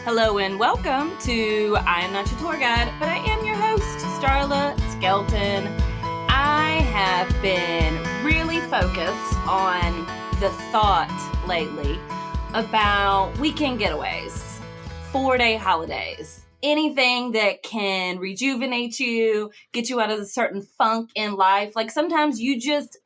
Hello and welcome to I Am Not Your Tour Guide, but I am your host, Starla Skelton. I have been really focused on the thought lately about weekend getaways, 4-day holidays, anything that can rejuvenate you, get you out of a certain funk in life. Like sometimes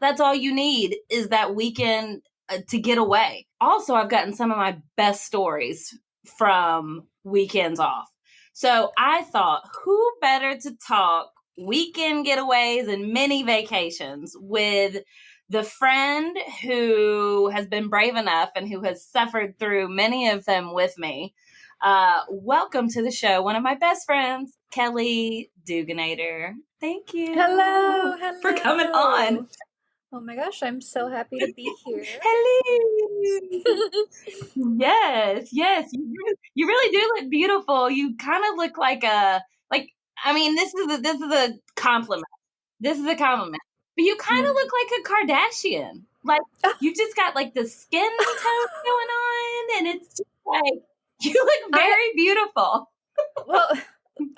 that's all you need is that weekend to get away. Also, I've gotten some of my best stories from weekends off. So I thought, who better to talk weekend getaways and mini vacations with the friend who has been brave enough and who has suffered through many of them with me. Welcome to the show, one of my best friends, Kelly Duganator. Thank you. Hello. For coming on. Oh my gosh, I'm so happy to be here. Hello. Yes. You really do look beautiful. You kind of look like this is a compliment. This is a compliment. But you kind of look like a Kardashian. Like you just got like the skin tone going on, and it's just like you look very beautiful. Well,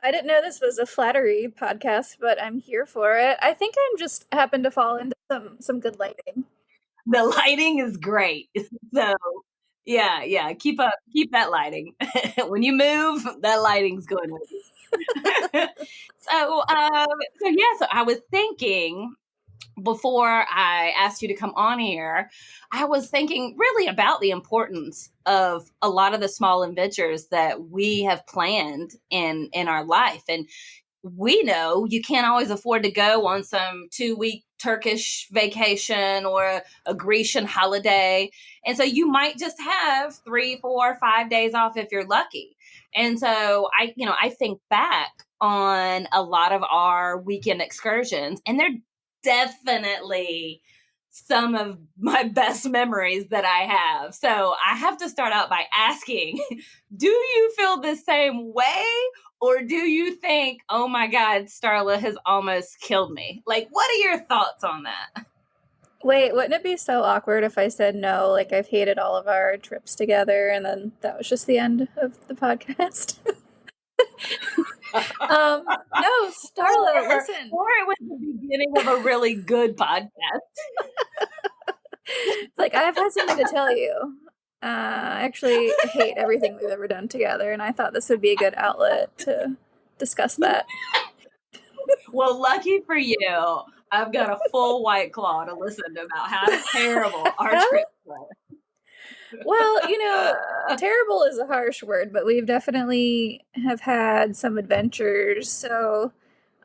I didn't know this was a flattery podcast, but I'm here for it. I think I'm just happened to fall into some good lighting. The lighting is great. So yeah. Keep that lighting. When you move, that lighting's going with you. So I was thinking before I asked you to come on here, I was thinking really about the importance of a lot of the small adventures that we have planned in our life. And we know you can't always afford to go on some 2-week Turkish vacation or a Grecian holiday. And so you might just have 3, 4, 5 days off if you're lucky. And so I think back on a lot of our weekend excursions, and they're definitely some of my best memories that I have. So I have to start out by asking, do you feel the same way? Or do you think, oh my God, Starla has almost killed me? Like, what are your thoughts on that? Wait, wouldn't it be so awkward if I said no, like I've hated all of our trips together and then that was just the end of the podcast? No, Starla, listen. Or it was the beginning of a really good podcast. Like, I've had something to tell you. I actually hate everything we've ever done together, and I thought this would be a good outlet to discuss that. Well, lucky for you, I've got a full White Claw to listen to about how terrible our trip was. Well, terrible is a harsh word, but we've definitely have had some adventures. So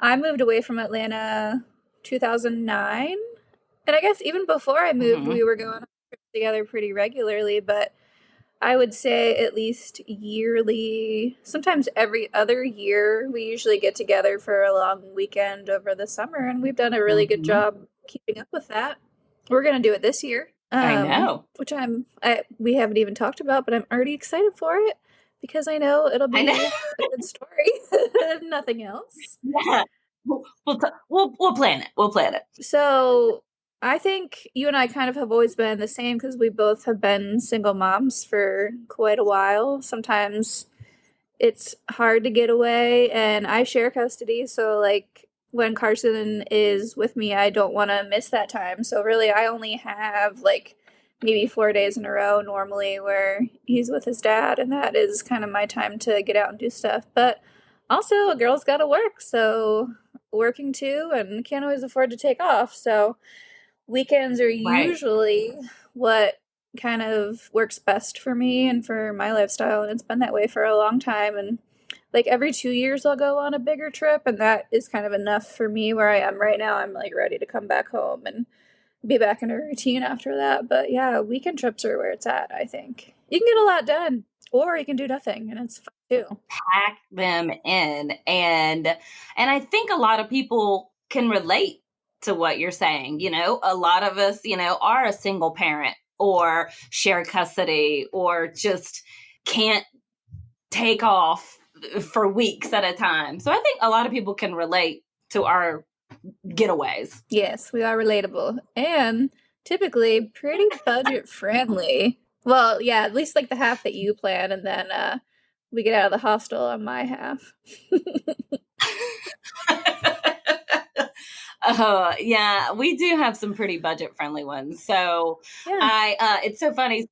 I moved away from Atlanta 2009. And I guess even before I moved, we were going on trips together pretty regularly, but I would say at least yearly, sometimes every other year, we usually get together for a long weekend over the summer, and we've done a really good job keeping up with that. We're going to do it this year. I know. Which we haven't even talked about, but I'm already excited for it because I know it'll be a good story, if nothing else. Yeah. We'll plan it. We'll plan it. So I think you and I kind of have always been the same because we both have been single moms for quite a while. Sometimes it's hard to get away, and I share custody, so like when Carson is with me, I don't want to miss that time. So really, I only have like maybe 4 days in a row normally where he's with his dad, and that is kind of my time to get out and do stuff. But also, a girl's got to work, so working too, and can't always afford to take off. So weekends are usually what kind of works best for me and for my lifestyle, and it's been that way for a long time. And like every 2 years I'll go on a bigger trip, and that is kind of enough for me where I am right now. I'm like ready to come back home and be back in a routine after that. But yeah, weekend trips are where it's at. I think you can get a lot done, or you can do nothing, and it's fun too. Pack them in, and I think a lot of people can relate to what you're saying. You know, a lot of us, are a single parent or share custody or just can't take off for weeks at a time. So I think a lot of people can relate to our getaways. Yes, we are relatable and typically pretty budget friendly. Well, yeah, at least like the half that you plan, and then we get out of the hostel on my half. Yeah, we do have some pretty budget friendly ones. So Yeah. it's so funny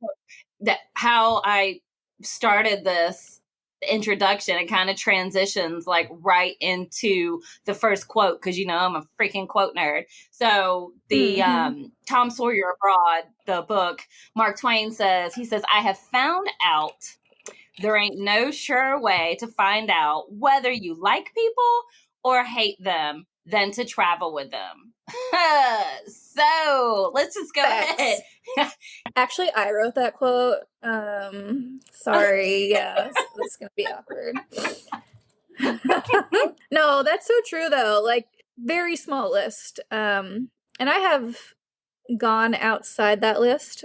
that how I started this introduction, it kind of transitions like right into the first quote because I'm a freaking quote nerd. So the Tom Sawyer Abroad, the book, Mark Twain he says, I have found out there ain't no sure way to find out whether you like people or hate them than to travel with them. So let's just go ahead. Actually, I wrote that quote. Sorry. Yeah, this is going to be awkward. No, that's so true though. Like, very small list. And I have gone outside that list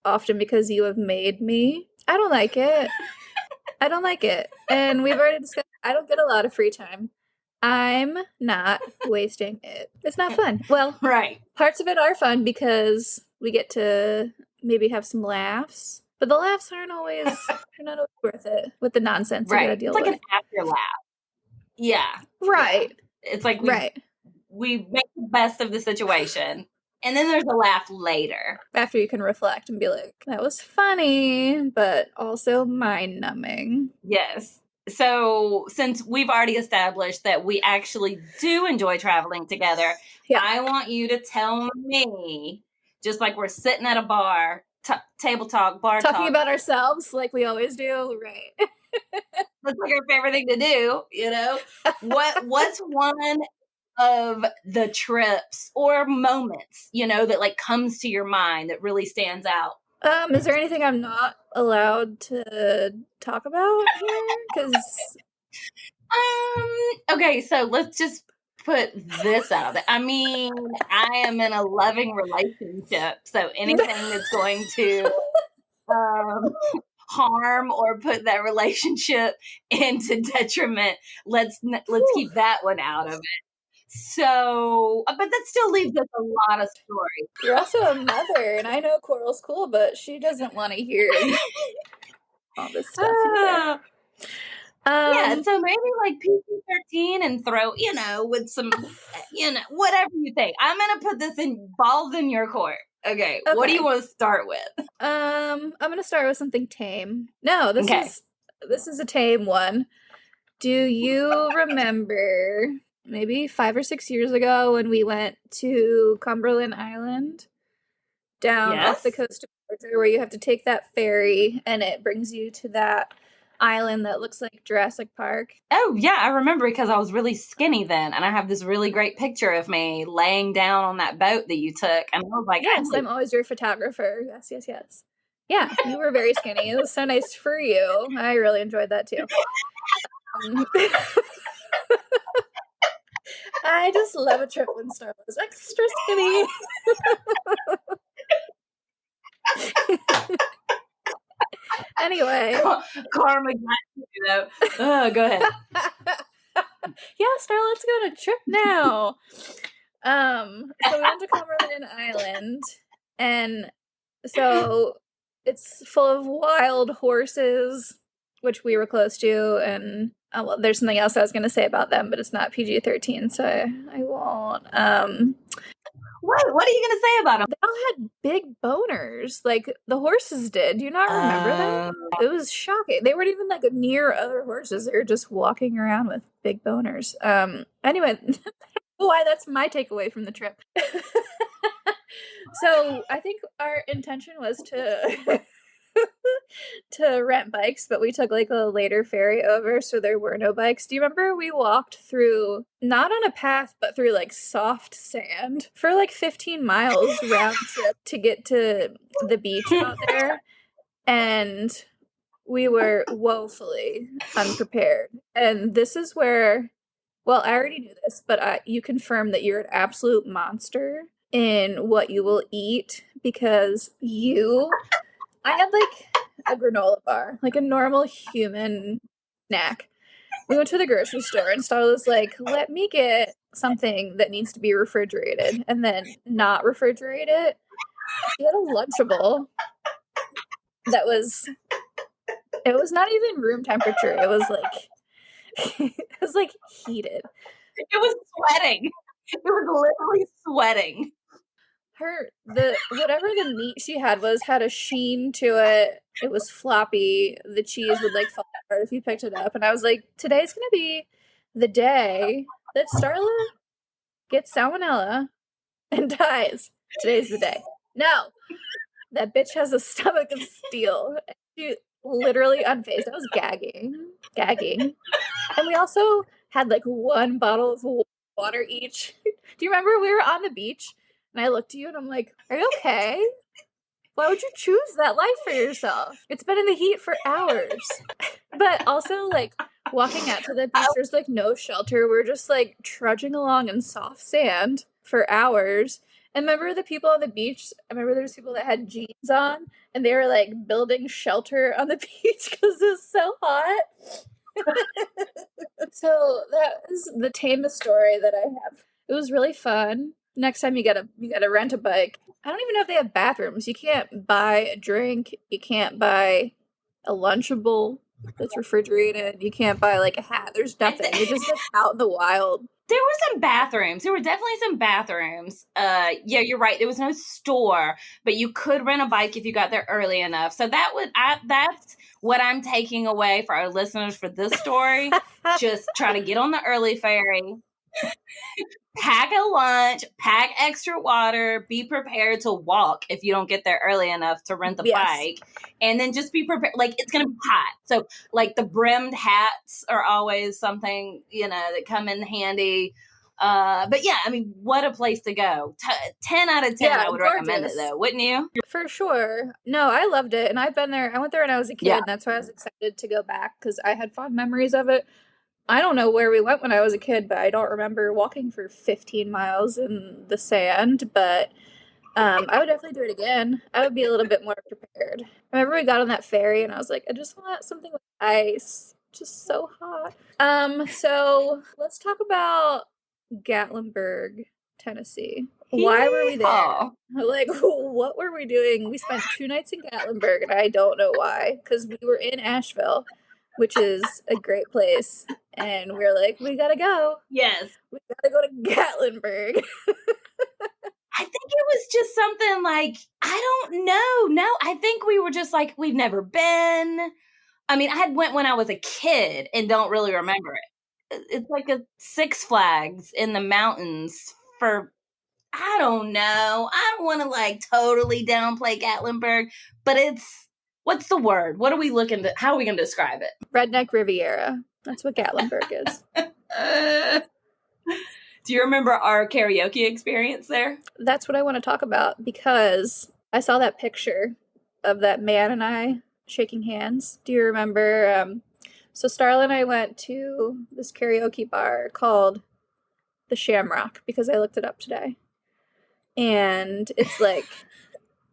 often because you have made me. I don't like it. I don't like it. And we've already discussed, I don't get a lot of free time. I'm not wasting it. It's not fun. Well, right. Parts of it are fun because we get to maybe have some laughs, but the laughs aren't always worth it with the nonsense you gotta deal with. It's like an after laugh. Yeah. Right. Yeah. It's like we make the best of the situation. And then there's a laugh later. After you can reflect and be like, that was funny, but also mind-numbing. Yes. So since we've already established that we actually do enjoy traveling together, I want you to tell me, just like we're sitting at a bar, table talk, bar talk. Talking about ourselves like we always do, right. That's like our favorite thing to do, What's one of the trips or moments, that like comes to your mind that really stands out? Is there anything I'm not allowed to talk about here? Because okay, so let's just put this out there. I mean, I am in a loving relationship, so anything that's going to harm or put that relationship into detriment, let's keep that one out of it. So, but that still leaves us a lot of stories. You're also a mother, and I know Coral's cool, but she doesn't want to hear all this stuff either. Yeah, so maybe like PG-13 and throw, with some, whatever you think. I'm going to put this in balls in your court. Okay, what do you want to start with? I'm going to start with something tame. No, this is a tame one. Do you remember maybe 5 or 6 years ago when we went to Cumberland Island down off the coast of Georgia, where you have to take that ferry and it brings you to that island that looks like Jurassic Park? Oh, yeah, I remember because I was really skinny then, and I have this really great picture of me laying down on that boat that you took, and I was like, yes, I'm always your photographer. Yes. Yeah, you were very skinny. It was so nice for you. I really enjoyed that too. I just love a trip when Star was extra skinny. Anyway. Karma got you, though. Go ahead. Yeah, Star, let's go on a trip now. So we went to Cumberland Island, and so it's full of wild horses, which we were close to, and well, there's something else I was going to say about them, but it's not PG-13, so I won't. What are you going to say about them? They all had big boners, like the horses did. Do you not remember that? It was shocking. They weren't even like near other horses. They were just walking around with big boners. Anyway, why that's my takeaway from the trip. So I think our intention was to rent bikes, but we took like a later ferry over, so there were no bikes. Do you remember we walked through, not on a path, but through like soft sand for like 15 miles round trip to get to the beach out there? And we were woefully unprepared. And this is where, well, I already knew this, but you confirm that you're an absolute monster in what you will eat, because I had like a granola bar, like a normal human snack. We went to the grocery store and Star was like, let me get something that needs to be refrigerated and then not refrigerate it. She had a Lunchable that was It was not even room temperature. It was like it was like heated. It was sweating. It was literally sweating. Whatever the meat she had had a sheen to it. It was floppy. The cheese would like fall apart if you picked it up. And I was like, today's gonna be the day that Starla gets salmonella and dies. Today's the day. No, that bitch has a stomach of steel. She literally unfazed. I was gagging. And we also had like one bottle of water each. Do you remember we were on the beach and I looked at you and I'm like, are you okay? Why would you choose that life for yourself? It's been in the heat for hours. But also, like, walking out to the beach, there's like no shelter. We're just like trudging along in soft sand for hours. And remember the people on the beach? I remember there's people that had jeans on and they were like building shelter on the beach because it was so hot. So that is the tamest story that I have. It was really fun. Next time you gotta rent a bike. I don't even know if they have bathrooms. You can't buy a drink. You can't buy a Lunchable that's refrigerated. You can't buy like a hat. There's nothing. You're just like out in the wild. There were some bathrooms. There were definitely some bathrooms. Yeah, you're right. There was no store, but you could rent a bike if you got there early enough. So that's what I'm taking away for our listeners for this story. Just try to get on the early ferry. Pack a lunch, pack extra water, be prepared to walk if you don't get there early enough to rent the bike. And then just be prepared. Like, it's going to be hot. So, like, the brimmed hats are always something, that come in handy. But yeah, I mean, what a place to go. 10 out of 10, I would recommend it, though. Wouldn't you? For sure. No, I loved it. And I've been there. I went there when I was a kid. Yeah. And that's why I was excited to go back because I had fond memories of it. I don't know where we went when I was a kid, but I don't remember walking for 15 miles in the sand, but I would definitely do it again. I would be a little bit more prepared. I remember we got on that ferry and I was like, I just want something with ice. Just so hot. So let's talk about Gatlinburg, Tennessee. Why were we there? Like, what were we doing? We spent 2 nights in Gatlinburg and I don't know why, because we were in Asheville, which is a great place. And we were like, we gotta go. Yes. We gotta go to Gatlinburg. I think it was just something like, I don't know. No, I think we were just like, we've never been. I mean, I had went when I was a kid and don't really remember it. It's like a Six Flags in the mountains for, I don't know. I don't want to like totally downplay Gatlinburg, but what's the word? What are we how are we going to describe it? Redneck Riviera. That's what Gatlinburg is. Do you remember our karaoke experience there? That's what I want to talk about because I saw that picture of that man and I shaking hands. Do you remember? So Starla and I went to this karaoke bar called the Shamrock because I looked it up today. And it's like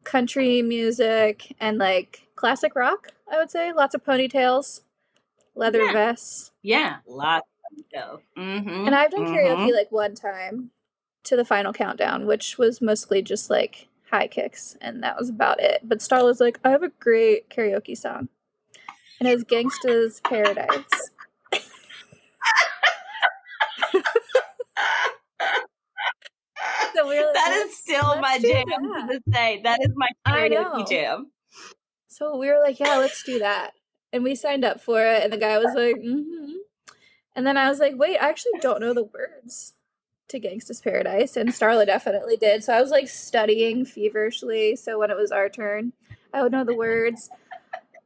country music and like classic rock, I would say. Lots of ponytails, leather vests. Yeah, lots of ponytails. Mm-hmm. And I've done karaoke like one time to the Final Countdown, which was mostly just like high kicks, and that was about it. But Starla's like, I have a great karaoke song. And it's Gangsta's Paradise. So we were like, that is still my jam to this day. That is my karaoke jam. So we were like, yeah, let's do that. And we signed up for it, and the guy was like, mm-hmm. And then I was like, wait, I actually don't know the words to Gangsta's Paradise, and Starla definitely did. So I was like studying feverishly, so when it was our turn, I would know the words.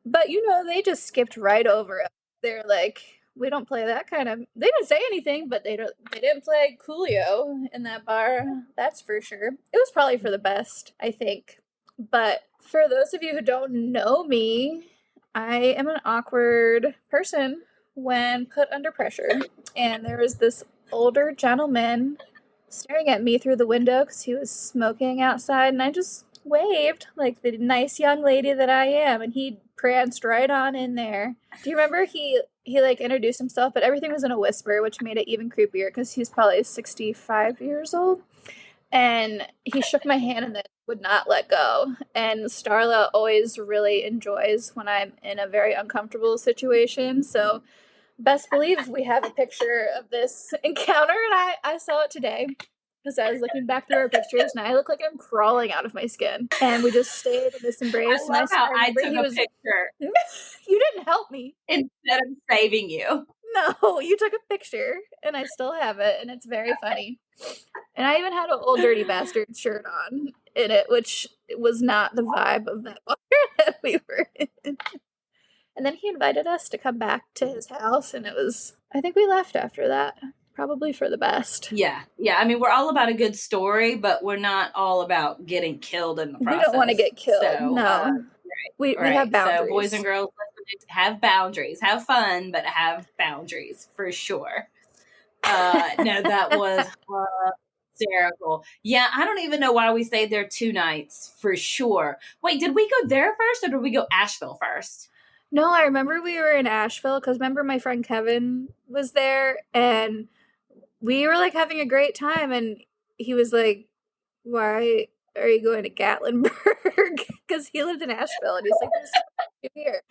But they just skipped right over it. They're like, we don't play that kind of. They didn't say anything, but they didn't play Coolio in that bar. That's for sure. It was probably for the best, I think. But for those of you who don't know me, I am an awkward person when put under pressure. And there was this older gentleman staring at me through the window because he was smoking outside, and I just waved like the nice young lady that I am, and he pranced right on in there. Do you remember he like introduced himself, but everything was in a whisper, which made it even creepier because he's probably 65 years old. And he shook my hand and then would not let go. And Starla always really enjoys when I'm in a very uncomfortable situation. So best believe we have a picture of this encounter, and I saw it today because I was looking back through our pictures, and I look like I'm crawling out of my skin. And we just stayed in this I embrace, and love how I I remember took he a was. picture You didn't help me. instead of saving you. No, you took a picture, and I still have it, and it's very funny. And I even had an old dirty bastard shirt on in it, which was not the vibe of that bar that we were in. And then he invited us to come back to his house, and I think we left after that. Probably for the best. Yeah. I mean, we're all about a good story, but we're not all about getting killed in the process. We don't want to get killed. So, no. We have boundaries. So, boys and girls, have boundaries. Have fun, but have boundaries for sure. No, that was hysterical. Yeah, I don't even know why we stayed there 2 nights for sure. Wait, did we go there first or did we go Asheville first? No, I remember we were in Asheville because remember my friend Kevin was there and we were like having a great time and he was like, why are you going to Gatlinburg? Because he lived in Asheville and he's like, there's something here.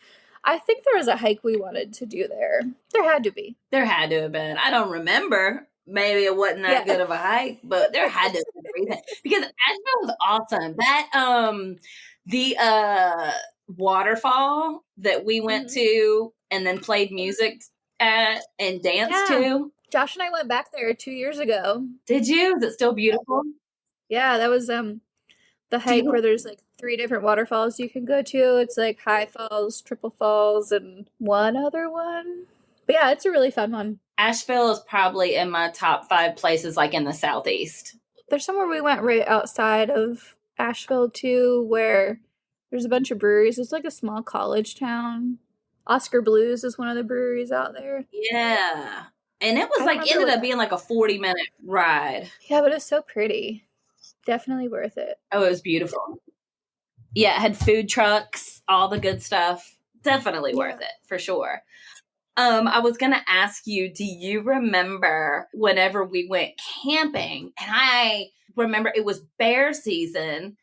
I think there was a hike we wanted to do there. There had to be. There had to have been. I don't remember. Maybe it wasn't that good of a hike, but there had to have been a reason. Because Asheville was awesome. That the waterfall that we went to and then played music at and danced to. Josh and I went back there 2 years ago. Did you? Is it still beautiful? Yeah, that was the hike where there's like 3 different waterfalls you can go to. It's like High Falls, Triple Falls, and one other one. But yeah, it's a really fun one. Asheville is probably in my top 5 places like in the Southeast. There's somewhere we went right outside of Asheville too where there's a bunch of breweries. It's like a small college town. Oscar Blues is one of the breweries out there. Yeah. And it was like ended up being like a 40-minute ride. Yeah, but it's so pretty. Definitely worth it. Oh, it was beautiful. Yeah, it had food trucks, all the good stuff. Definitely worth it, for sure. I was going to ask you, do you remember whenever we went camping? And I remember it was bear season,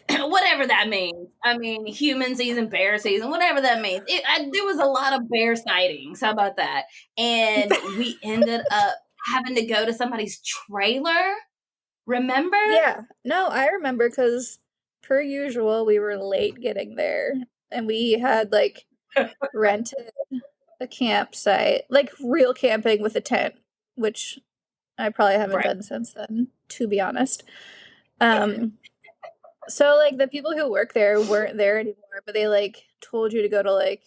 whatever that means. I mean, human season, bear season, whatever that means. There was a lot of bear sightings. How about that? And we ended up having to go to somebody's trailer. Remember? Yeah. No, I remember because per usual, we were late getting there and we had like rented a campsite, like real camping with a tent, which I probably haven't done since then, to be honest. So like the people who work there weren't there anymore, but they like told you to go to like,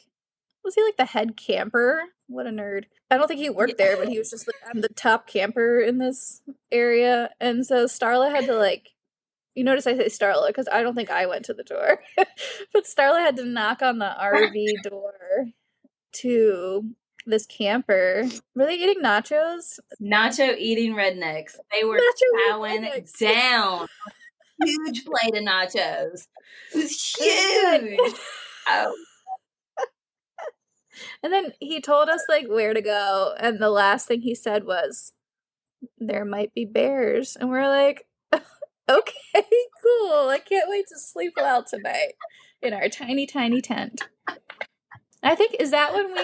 was he like the head camper? What a nerd. I don't think he worked there, but he was just like, I'm the top camper in this area. And so Starla had to like, you notice I say Starla because I don't think I went to the door, but Starla had to knock on the RV door to this camper. Were they eating nachos? Nacho eating rednecks. They were chowing down. Huge plate of nachos. It was huge. Oh. And then he told us like where to go, and the last thing he said was, "There might be bears," and we're like, "Okay, cool. I can't wait to sleep well tonight in our tiny, tiny tent." I think is that when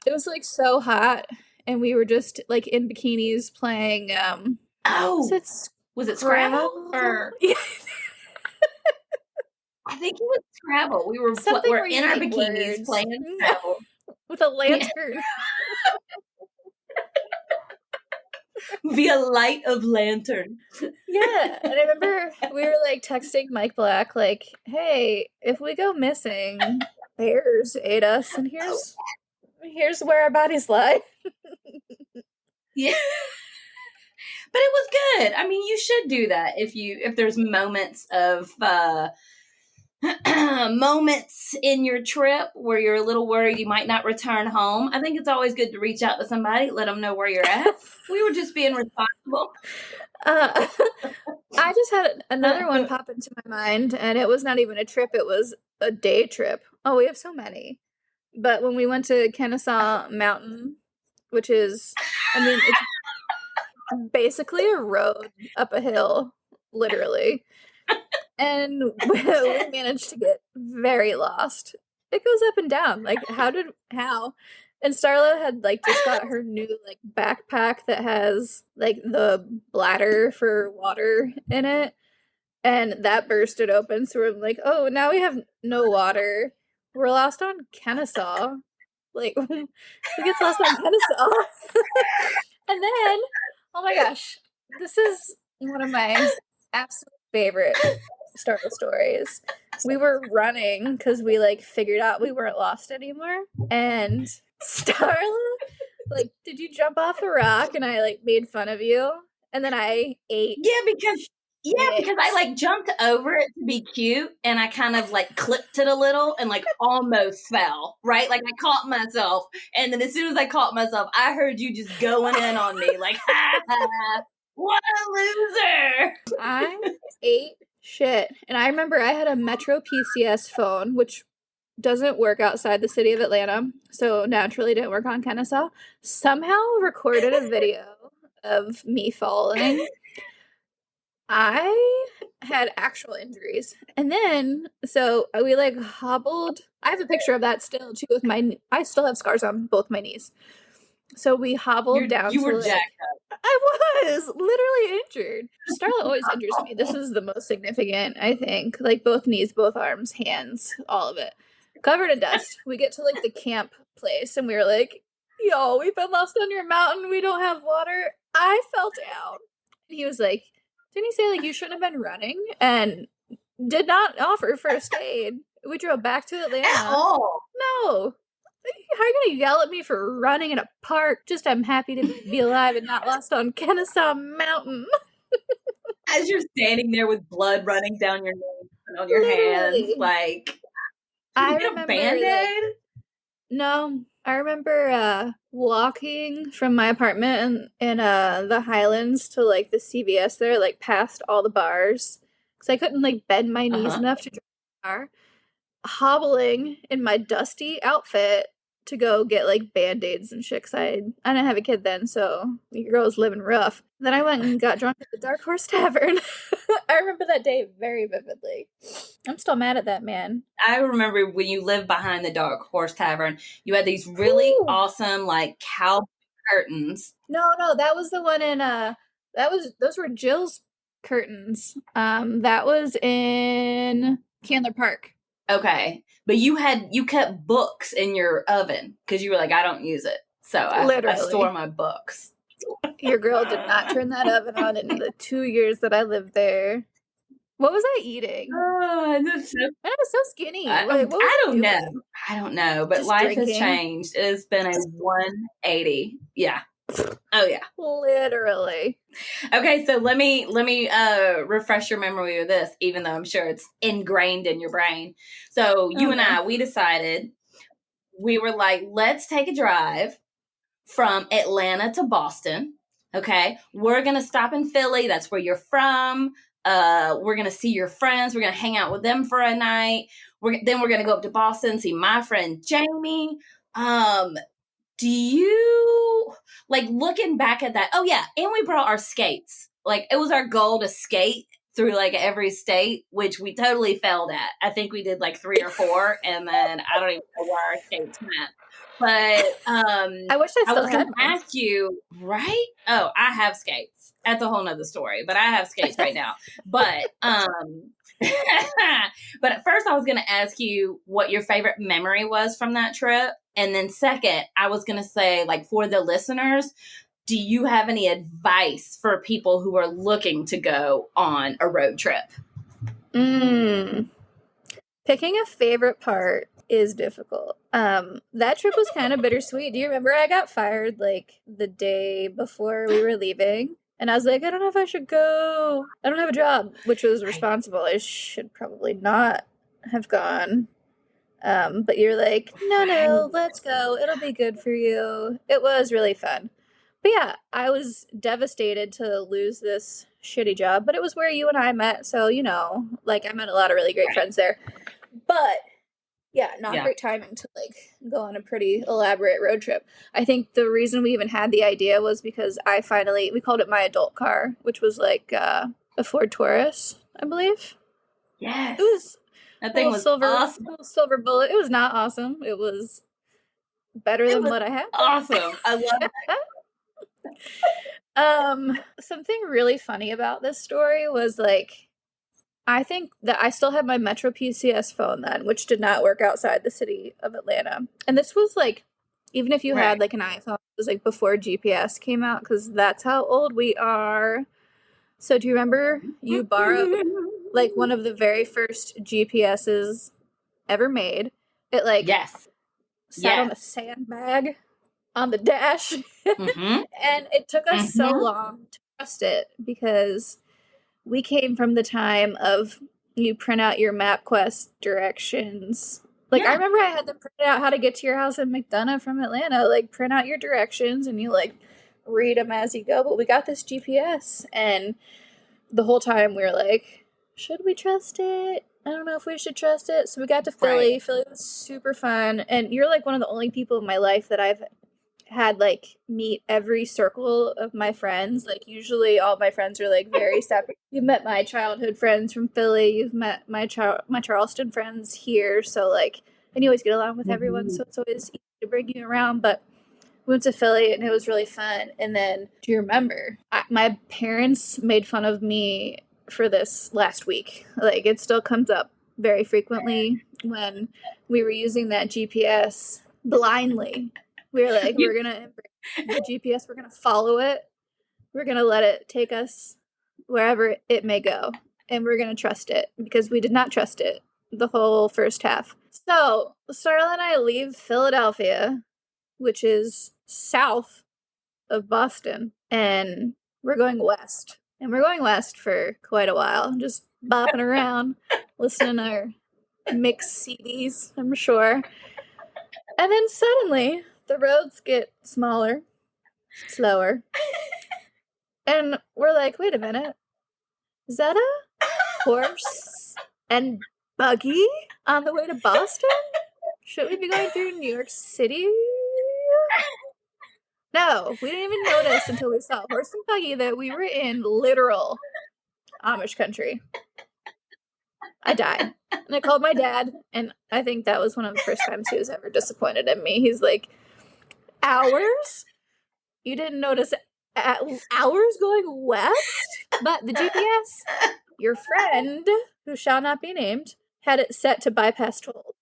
it was like so hot, and we were just like in bikinis playing. Was it Scrabble? Or I think it was Scrabble. We were in our bikinis playing Scrabble with a lantern. Via light of lantern. Yeah, and I remember we were like texting Mike Black, like, "Hey, if we go missing, bears ate us, and here's where our bodies lie." Yeah. But it was good. I mean, you should do that if there's moments of moments in your trip where you're a little worried you might not return home. I think it's always good to reach out to somebody, let them know where you're at. We were just being responsible. I just had another one pop into my mind, and it was not even a trip, it was a day trip. Oh, we have so many. But when we went to Kennesaw Mountain, which is, I mean, it's basically a road up a hill, literally. And we managed to get very lost. It goes up and down. Like, how? And Starla had, like, just got her new, like, backpack that has, like, the bladder for water in it. And that bursted open. So we're like, oh, now we have no water. We're lost on Kennesaw. Like, who gets lost on Kennesaw? And then, oh my gosh, this is one of my absolute favorite Starla stories. We were running because we like figured out we weren't lost anymore, and Starla, like, did you jump off a rock? And I like made fun of you, and then I ate. Because I like jumped over it to be cute, and I kind of like clipped it a little and like almost fell, right? Like I caught myself, and then as soon as I caught myself, I heard you just going in on me like, ha ha, what a loser. I ate shit. And I remember I had a Metro PCS phone, which doesn't work outside the city of Atlanta, so naturally didn't work on Kennesaw. Somehow recorded a video of me falling. I had actual injuries. And then, so we like hobbled. I have a picture of that still too with I still have scars on both my knees. So we hobbled down You to were like, jacked up. I was literally injured. Starla always injures me. This is the most significant, I think. Like both knees, both arms, hands, all of it. Covered in dust. We get to like the camp place and we were like, yo, we've been lost on your mountain. We don't have water. I fell down. And he was like, didn't he say like you shouldn't have been running? And did not offer first aid. We drove back to Atlanta. At all. No. How are you gonna yell at me for running in a park? Just I'm happy to be alive and not lost on Kennesaw Mountain. As you're standing there with blood running down your nose and on your hands, like, I get a remember Band-Aid? No, I remember walking from my apartment in the Highlands to like the CVS there, like past all the bars, because I couldn't like bend my knees enough to drive the car, hobbling in my dusty outfit to go get like Band-Aids and shit, because I didn't have a kid then, so your girl was living rough. Then I went and got drunk at the Dark Horse Tavern. I remember that day very vividly. I'm still mad at that man. I remember when you lived behind the Dark Horse Tavern, you had these really awesome like cowboy curtains. No, that was the one in those were Jill's curtains. That was in Candler Park. Okay. But you kept books in your oven because you were like, I don't use it. So I store my books. Your girl did not turn that oven on in the 2 years that I lived there. What was I eating? I was so skinny. I don't know, but just life has changed. It has been a 180. Yeah. Oh yeah. Literally. Okay, so let me refresh your memory with this, even though I'm sure it's ingrained in your brain. So you and I, we decided, we were like, let's take a drive from Atlanta to Boston. Okay, we're gonna stop in Philly. That's where you're from. We're gonna see your friends. We're gonna hang out with them for a night. Then we're gonna go up to Boston, see my friend Jamie. Do you like looking back at that? Oh yeah, and we brought our skates. Like it was our goal to skate through like every state, which we totally failed at. I think we did like 3 or 4, and then I don't even know where our skates went. But I wish I was going to ask you, right? Oh, I have skates. That's a whole nother story, but I have skates right now. But but at first I was going to ask you what your favorite memory was from that trip. And then second, I was going to say, like, for the listeners, do you have any advice for people who are looking to go on a road trip? Picking a favorite part is difficult. That trip was kind of bittersweet. Do you remember I got fired like the day before we were leaving? And I was like, I don't know if I should go. I don't have a job, which was responsible. I should probably not have gone. But you're like, no, let's go. It'll be good for you. It was really fun. But yeah, I was devastated to lose this shitty job, but it was where you and I met. So, you know, like I met a lot of really great friends there. But yeah, not great timing to like go on a pretty elaborate road trip. I think the reason we even had the idea was because we called it my adult car, which was like a Ford Taurus. I believe. Yes. It was That a thing little was silver, awesome. little silver bullet. It was not awesome. It was better It than was what I had. awesome. I love it. Something really funny about this story was like, I think that I still had my Metro PCS phone then, which did not work outside the city of Atlanta. And this was like, even if you had Right. like an iPhone, it was like before GPS came out, because that's how old we are. So do you remember you borrowed like one of the very first GPSs ever made? It like Yes. sat on Yes. a sandbag on the dash. Mm-hmm. And it took us so Mm-hmm. long to trust it because we came from the time of you print out your MapQuest directions. Like, I Yeah. remember I had them print out how to get to your house in McDonough from Atlanta. Like, print out your directions and you, like, read them as you go. But we got this GPS, and the whole time we were like, should we trust it? I don't know if we should trust it. So we got to Right. Philly. Philly was super fun. And you're, like, one of the only people in my life that I've had like meet every circle of my friends. Like usually all my friends are like very separate. You've met my childhood friends from Philly, you've met my my Charleston friends here, so like, and you always get along with everyone, Mm-hmm. so it's always easy to bring you around. But we went to Philly and it was really fun. And then, do you remember? My parents made fun of me for this last week. Like, it still comes up very frequently when we were using that GPS blindly. We were like, You, we're going to embrace the GPS, we're going to follow it, we're going to let it take us wherever it may go. And we're going to trust it because we did not trust it the whole first half. So, Starla and I leave Philadelphia, which is south of Boston, and we're going west. And we're going west for quite a while, just bopping around, listening to our mixed CDs, I'm sure. And then suddenly, the roads get smaller, slower, and we're like, wait a minute, is that a horse and buggy on the way to Boston? Should we be going through New York City? No, we didn't even notice until we saw horse and buggy that we were in literal Amish country. I died. And I called my dad, and I think that was one of the first times he was ever disappointed in me. He's like, hours? You didn't notice hours going west? But the GPS, your friend, who shall not be named, had it set to bypass tolls.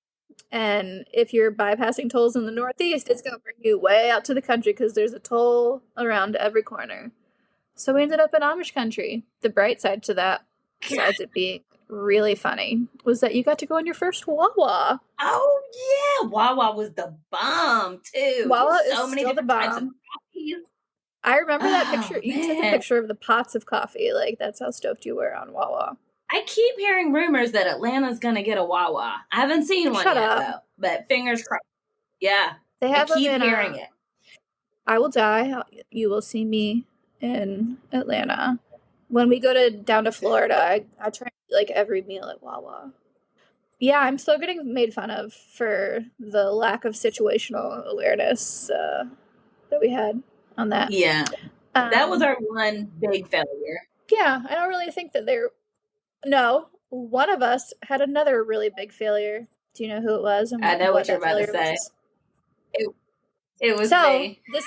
And if you're bypassing tolls in the Northeast, it's going to bring you way out to the country because there's a toll around every corner. So we ended up in Amish country. The bright side to that, besides it being really funny, was that you got to go on your first Wawa. oh yeah, Wawa was the bomb too. Wawa is So many still the different types of bomb. coffees. I remember that Oh picture. You took a man. picture of the pots of coffee. Like, that's how stoked you were on Wawa. I keep hearing rumors that Atlanta's gonna get a Wawa. I haven't seen one Shut yet up. though, but fingers crossed. Yeah, They I have them keep in hearing it. I Will Die. You will see me in Atlanta. When we go down to Florida, I try and eat like every meal at Wawa. Yeah, I'm still getting made fun of for the lack of situational awareness that we had on that. Yeah, that was Um, our one big failure. yeah, I don't really think that they're. No, one of us had another really big failure. Do you know who it was and I know what what you're that about to failure say. was? It, it was So me. this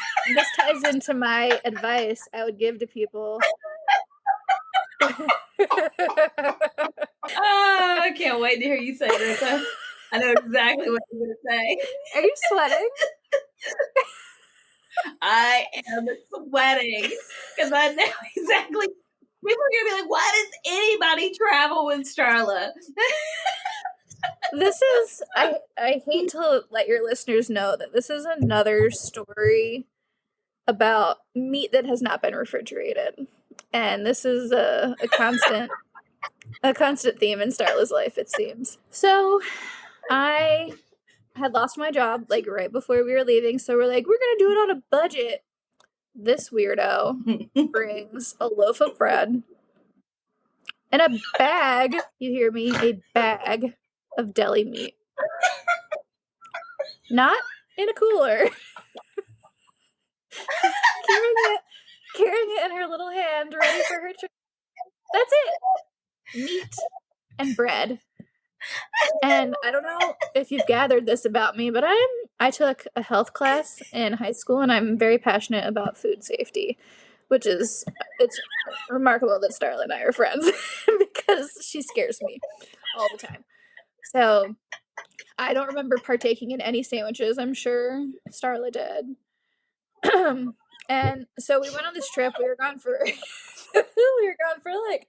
ties into my advice I would give to people. Oh, I can't wait to hear you say this. I know exactly what you're gonna say. Are you sweating? I am sweating because I know exactly. People are gonna be like, "Why does anybody travel with Starla?" This is I hate to let your listeners know that this is another story about meat that has not been refrigerated. And this is a constant theme in Starla's life, it seems. So I had lost my job like right before we were leaving, so we're like, we're gonna do it on a budget. This weirdo brings a loaf of bread and a bag, you hear me, a bag of deli meat. Not in a cooler. Just carrying it in her little hand, ready for her trip. That's it. meat and bread. And I don't know if you've gathered this about me, but I took a health class in high school, and I'm very passionate about food safety, which is, it's remarkable that Starla and I are friends because she scares me all the time. So I don't remember partaking in any sandwiches. I'm sure Starla did. And so we went on this trip. We were gone for like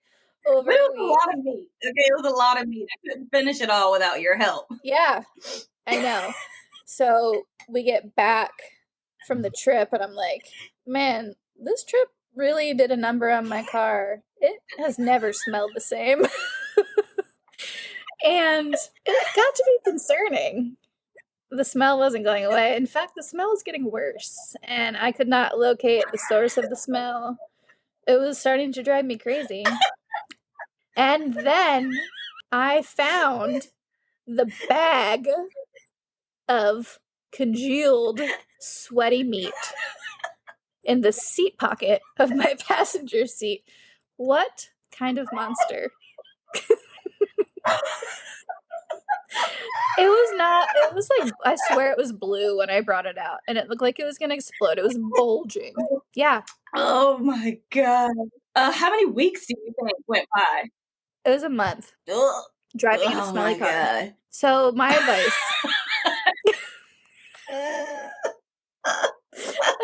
over It a was a week. lot of meat. Okay, it was a lot of meat. I couldn't finish it all without your help. Yeah, I know. So we get back from the trip, and I'm like, man, this trip really did a number on my car. It has never smelled the same. And it got to be concerning. The smell wasn't going away. In fact, the smell was getting worse, and I could not locate the source of the smell. It was starting to drive me crazy. And then I found the bag of congealed, sweaty meat in the seat pocket of my passenger seat. What kind of monster? It was like, I swear it was blue when I brought it out, and it looked like it was gonna explode. It was bulging. Yeah. Oh my God. How many weeks do you think went by? It was a month. Ugh. Driving in a smelly car. God. So my advice,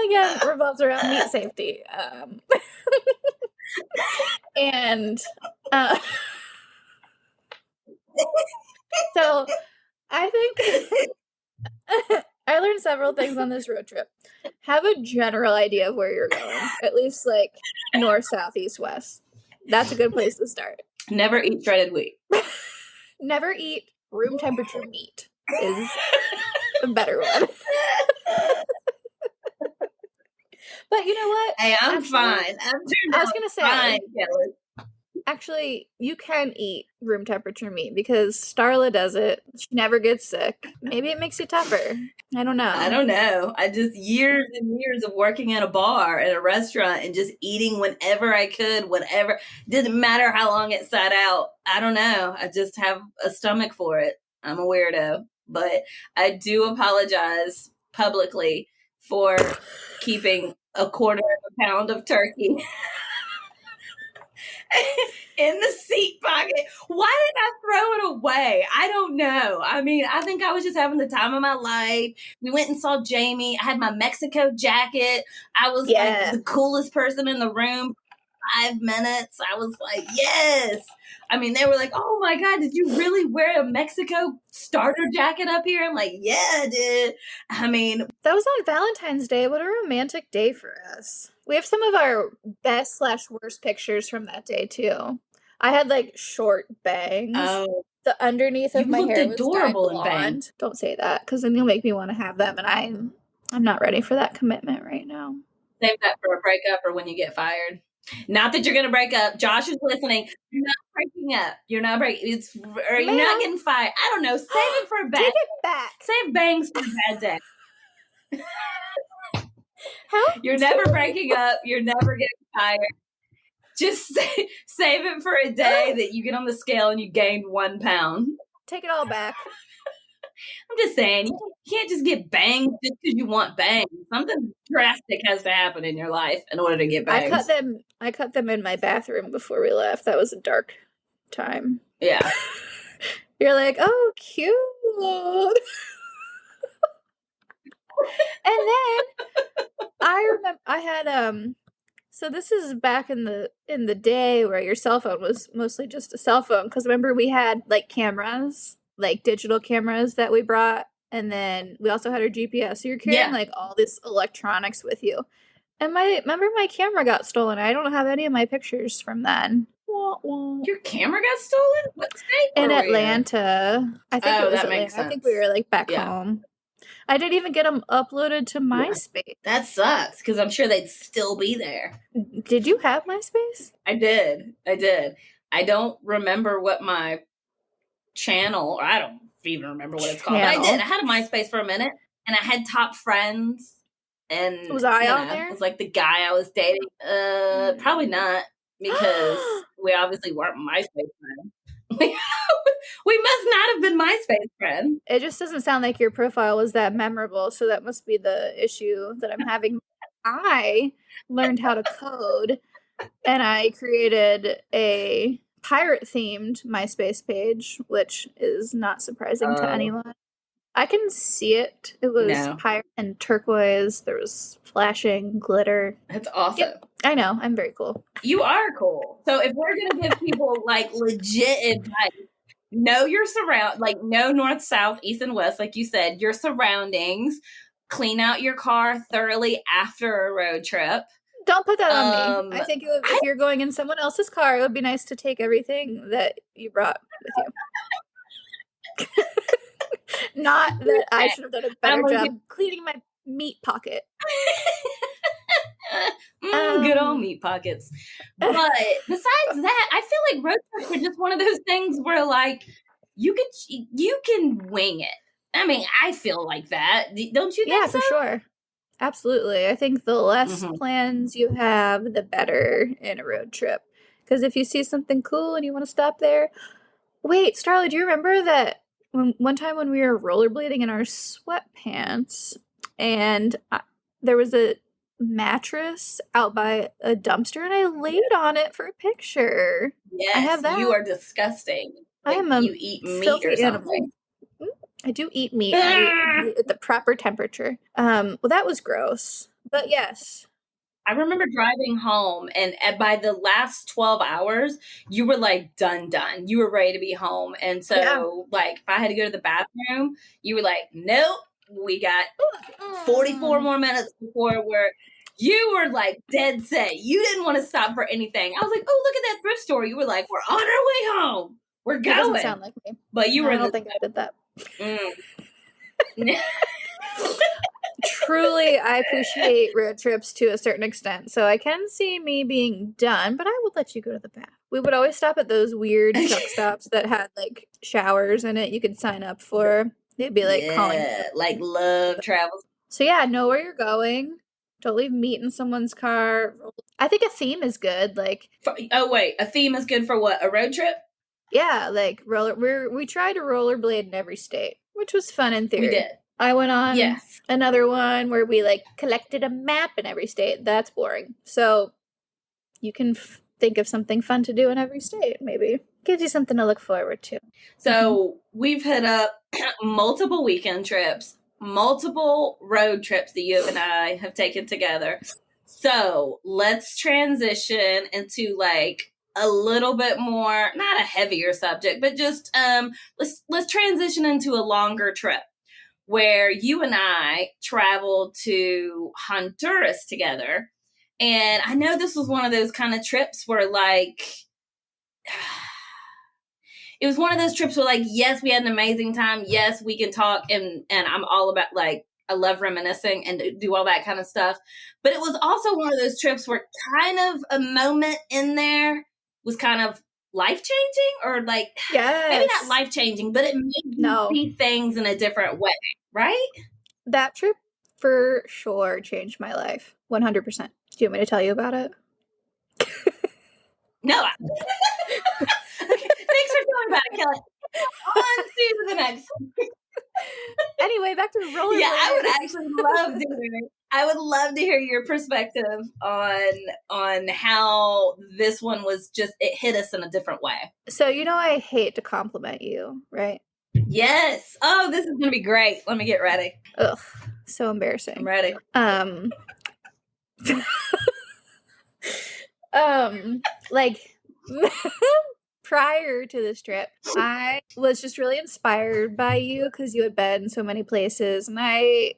again, revolves around meat safety. And so I think I learned several things on this road trip. Have a general idea of where you're going, at least like north, south, east, west. That's a good place to start. Never eat shredded wheat. Never eat room temperature meat is a better one. But you know what? Hey, I'm fine. I was gonna say, fine, Kelly. Actually, you can eat room temperature meat because Starla does it. She never gets sick. Maybe it makes you tougher. I don't know. I don't know. I just years and years of working at a bar, at a restaurant, and just eating whenever I could, whatever. Didn't matter how long it sat out. I don't know. I just have a stomach for it. I'm a weirdo. But I do apologize publicly for keeping a quarter of a pound of turkey in the seat pocket. Why did I throw it away? I don't know. I mean, I think I was just having the time of my life. We went and saw Jamie. I had my Mexico jacket. I was like the coolest person in the room. 5 minutes. I was like, yes. I mean, they were like, oh my God, did you really wear a Mexico starter jacket up here? I'm like, yeah, I did. I mean, that was on Valentine's Day. What a romantic day for us. We have some of our best / worst pictures from that day too. I had like short bangs. Oh, the underneath of my hair was adorable dyed blonde. Don't say that, because then you'll make me want to have them, and I'm not ready for that commitment right now. Save that for a breakup or when you get fired. Not that you're going to break up. Josh is listening. You're not breaking up. You're not breaking. Or you're not getting fired. I don't know. Save it for a bad. Take it back. Save bangs for a bad day. How? You're never breaking up. You're never getting fired. Just save it for a day that you get on the scale and you gained 1 pound. Take it all back. I'm just saying, you can't just get bangs just because you want bangs. Something drastic has to happen in your life in order to get bangs. I cut them in my bathroom before we left. That was a dark time. Yeah. You're like, oh, cute. And then I remember I had so this is back in the day where your cell phone was mostly just a cell phone, because remember we had like cameras, like digital cameras that we brought, and then we also had our GPS. So you're carrying like all this electronics with you. And remember my camera got stolen. I don't have any of my pictures from then. Your camera got stolen? What state? In Atlanta. I think it was Atlanta. Makes sense. I think we were like back home. I didn't even get them uploaded to MySpace. That sucks, because I'm sure they'd still be there. Did you have MySpace? I did. I don't remember what my channel, or I don't even remember what it's called. But I did. I had a MySpace for a minute, and I had top friends. And was I on there? It was like the guy I was dating. Probably not, because we obviously weren't MySpace friends. We must not have been MySpace friends. It just doesn't sound like your profile was that memorable, so that must be the issue that I'm having. I learned how to code, and I created a pirate-themed MySpace page, which is not surprising to anyone. I can see it. It was pirate and turquoise. There was flashing glitter. That's awesome. Yep, I know. I'm very cool. You are cool. So if we're going to give people like legit advice, know your know north, south, east, and west, like you said, your surroundings, clean out your car thoroughly after a road trip. Don't put that on me. I think if you're going in someone else's car, it would be nice to take everything that you brought with you. Not that I should have done a better job cleaning my meat pocket. Good old meat pockets. But besides that, I feel like road trips are just one of those things where like you can wing it. I mean, I feel like that. Don't you think so? Yeah, for sure. Absolutely. I think the less plans you have, the better in a road trip. Because if you see something cool and you want to stop there. Wait, Starla, do you remember that one time when we were rollerblading in our sweatpants and there was a mattress out by a dumpster and I laid on it for a picture? Yes, I have that. You are disgusting. Like, I am a you eat meat or something. Animal. I do eat meat. I eat meat at the proper temperature. Well, that was gross. But yes. I remember driving home, and by the last 12 hours, you were like done. You were ready to be home. And so, like, if I had to go to the bathroom, you were like, nope, we got 44 more minutes before you were like dead set. You didn't want to stop for anything. I was like, oh, look at that thrift store. You were like, we're on our way home. We're going. That doesn't sound like me. But you were I don't think I did that. Truly, I appreciate road trips to a certain extent, so I can see me being done, but I would let you go to the bath. We would always stop at those weird truck stops that had like showers in it you could sign up for. They'd be like calling like love travels. So yeah, know where you're going. Don't leave meat in someone's car. I think a theme is good. Like, a theme is good for what? A road trip? Yeah, like we tried to rollerblade in every state, which was fun in theory. We did. I went on another one where we like collected a map in every state. That's boring. So you can think of something fun to do in every state. Maybe gives you something to look forward to. So we've hit up multiple weekend trips, multiple road trips that you and I have taken together. So let's transition into like a little bit more, not a heavier subject, but just let's transition into a longer trip where you and I traveled to Honduras together. And I know this was one of those kind of trips where like it was one of those trips where like, yes, we had an amazing time. Yes, we can talk and I'm all about like, I love reminiscing and do all that kind of stuff. But it was also one of those trips where kind of a moment in there was kind of life-changing or like, maybe not life-changing, but it made you see things in a different way, right? That trip for sure changed my life. 100%. Do you want me to tell you about it? No. Okay, thanks for telling about it, Kelly. On to the next one. Anyway, back to rollerblading. Yeah, I would actually love to hear. I would love to hear your perspective on how this one was just, it hit us in a different way. So, you know, I hate to compliment you, right? Yes. Oh, this is going to be great. Let me get ready. Ugh, so embarrassing. I'm ready. Like prior to this trip, I was just really inspired by you because you had been so many places, and I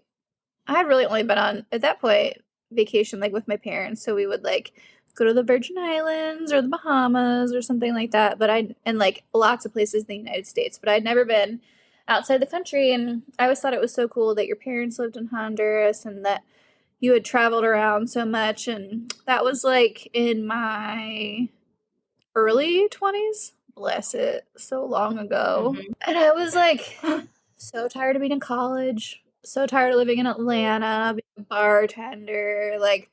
had really only been on, at that point, vacation like with my parents, so we would like go to the Virgin Islands or the Bahamas or something like that, and like lots of places in the United States, but I'd never been outside the country, and I always thought it was so cool that your parents lived in Honduras and that you had traveled around so much, and that was like in my early 20s. Bless it, so long ago. And I was like so tired of being in college, so tired of living in Atlanta, being a bartender. Like,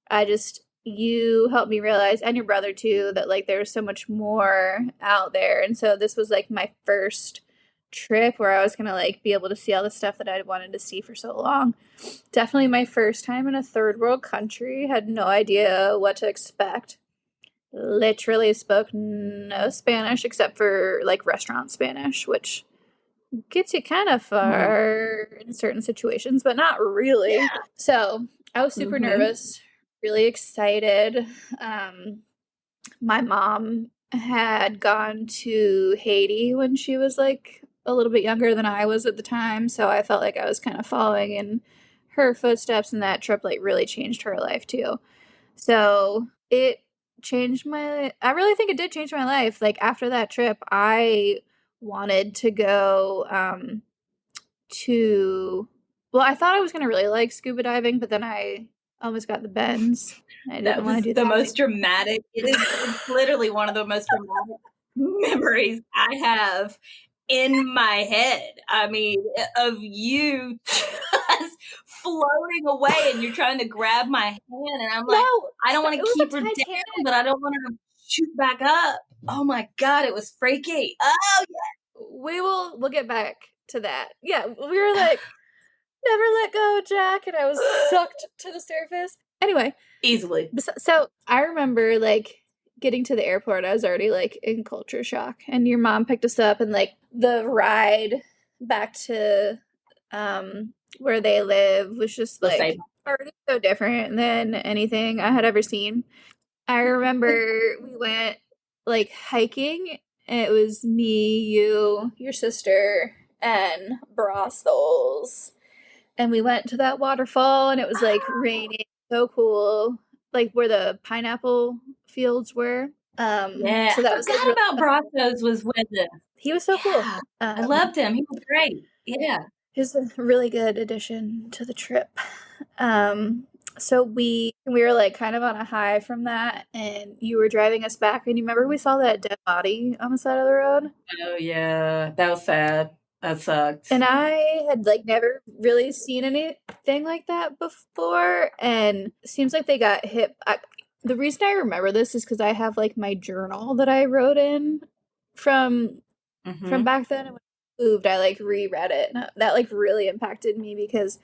I just, you helped me realize, and your brother too, that like there's so much more out there. And so this was like my first trip where I was gonna like be able to see all the stuff that I'd wanted to see for so long. Definitely my first time in a third world country. Had no idea what to expect. Literally spoke no Spanish except for like restaurant Spanish, which gets you kind of far in certain situations, but not really. Yeah. So I was super nervous, really excited. My mom had gone to Haiti when she was like a little bit younger than I was at the time, so I felt like I was kind of following in her footsteps, and that trip like really changed her life too. So it changed I really think it did change my life. Like after that trip, I wanted to go to well, I thought I was gonna really like scuba diving, but then I almost got the bends. I didn't want to do that. The most dramatic. It's literally one of the most dramatic memories I have in my head. I mean, of you just floating away and you're trying to grab my hand, and I'm like, No, I don't want to keep her down, but I don't want her to shoot back up. Oh my God, it was freaky. Oh yeah. We'll get back to that. Yeah, we were like, never let go, Jack, and I was sucked to the surface. Anyway. Easily. So I remember like getting to the airport, I was already like in culture shock, and your mom picked us up, and like the ride back to where they live was just like already so different than anything I had ever seen. I remember we went like hiking, and it was me, you, your sister, and Brussels. And we went to that waterfall, and it was like raining, so cool, like where the pineapple fields were. Yeah, so that I forgot about Brussels was with us. He was so cool. I loved him. He was great. Yeah. He was a really good addition to the trip. So we were like kind of on a high from that, and you were driving us back, and you remember we saw that dead body on the side of the road? Oh yeah, that was sad. That sucked. And I had like never really seen anything like that before, and it seems like they got hit. The reason I remember this is because I have like my journal that I wrote in from back then, and when I moved, I like reread it, and that like really impacted me because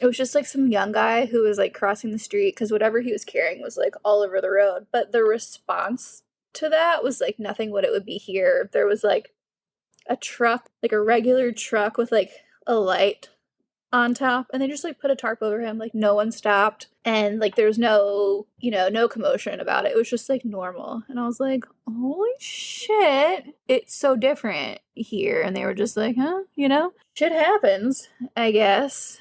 it was just like some young guy who was like crossing the street because whatever he was carrying was like all over the road, but the response to that was like nothing what it would be here. There was like a truck, like a regular truck with like a light on top, and they just like put a tarp over him, like no one stopped, and like there was no, no commotion about it. It was just like normal, and I was like, holy shit, it's so different here. And they were just like, shit happens, I guess.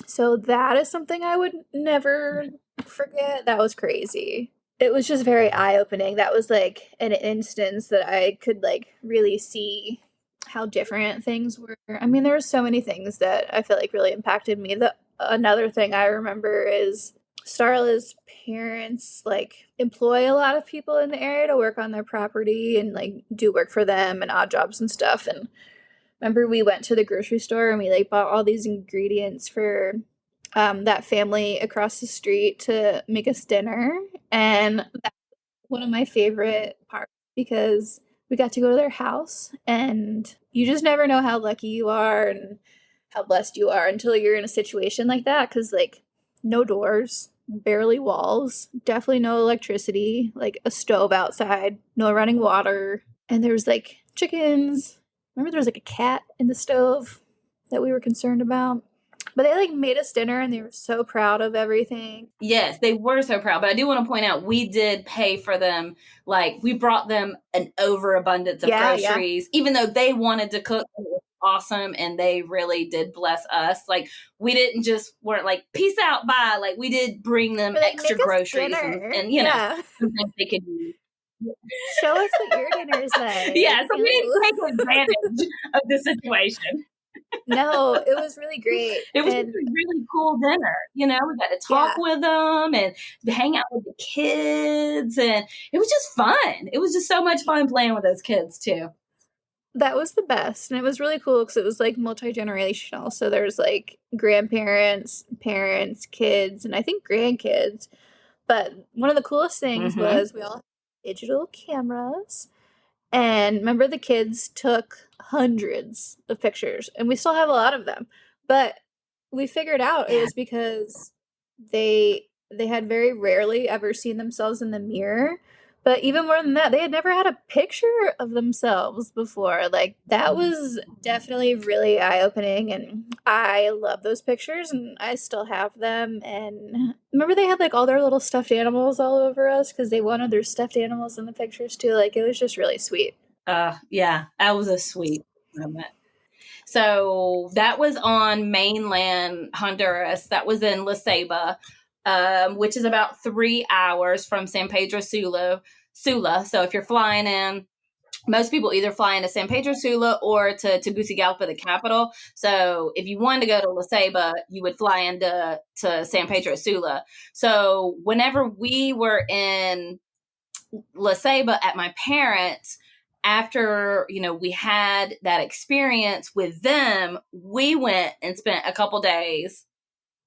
So that is something I would never forget. That was crazy. It was just very eye-opening. That was like an instance that I could like really see how different things were. I mean, there were so many things that I feel like really impacted me. Another thing I remember is Starla's parents like employ a lot of people in the area to work on their property and like do work for them and odd jobs and stuff. And remember we went to the grocery store and we like bought all these ingredients for that family across the street to make us dinner. And that's one of my favorite parts because we got to go to their house, and you just never know how lucky you are and how blessed you are until you're in a situation like that, because like no doors, barely walls, definitely no electricity, like a stove outside, no running water, and there was like chickens. Remember there was like a cat in the stove that we were concerned about. But they like made us dinner, and they were so proud of everything. Yes, they were so proud. But I do want to point out, we did pay for them. Like we brought them an overabundance of groceries, even though they wanted to cook. It was awesome, and they really did bless us. Like we didn't just weren't like peace out, bye. Like we did bring them extra groceries, and know something they could use. Show us what your dinner is like. Yeah, so we didn't take advantage of the situation. No, it was really great. It was a really cool dinner. We got to talk with them and hang out with the kids, and it was just fun. It was just so much fun playing with those kids too. That was the best, and it was really cool because it was like multi-generational. So there's like grandparents, parents, kids, and I think grandkids. But one of the coolest things Mm-hmm. was we all had digital cameras. And remember, the kids took hundreds of pictures, and we still have a lot of them. But we figured out it Yeah. was because they had very rarely ever seen themselves in the mirror. But even more than that, they had never had a picture of themselves before. Like, that was definitely really eye-opening, and I love those pictures, and I still have them. And remember, they had like all their little stuffed animals all over us because they wanted their stuffed animals in the pictures too. Like, it was just really sweet. Yeah, that was a sweet moment. So that was on mainland Honduras. That was in La Ceiba, which is about 3 hours from San Pedro Sula. Sula. So if you're flying in, most people either fly into San Pedro Sula or to Tegucigalpa, the capital. So if you wanted to go to La Ceiba, you would fly into San Pedro Sula. So whenever we were in La Ceiba at my parents, after we had that experience with them, we went and spent a couple days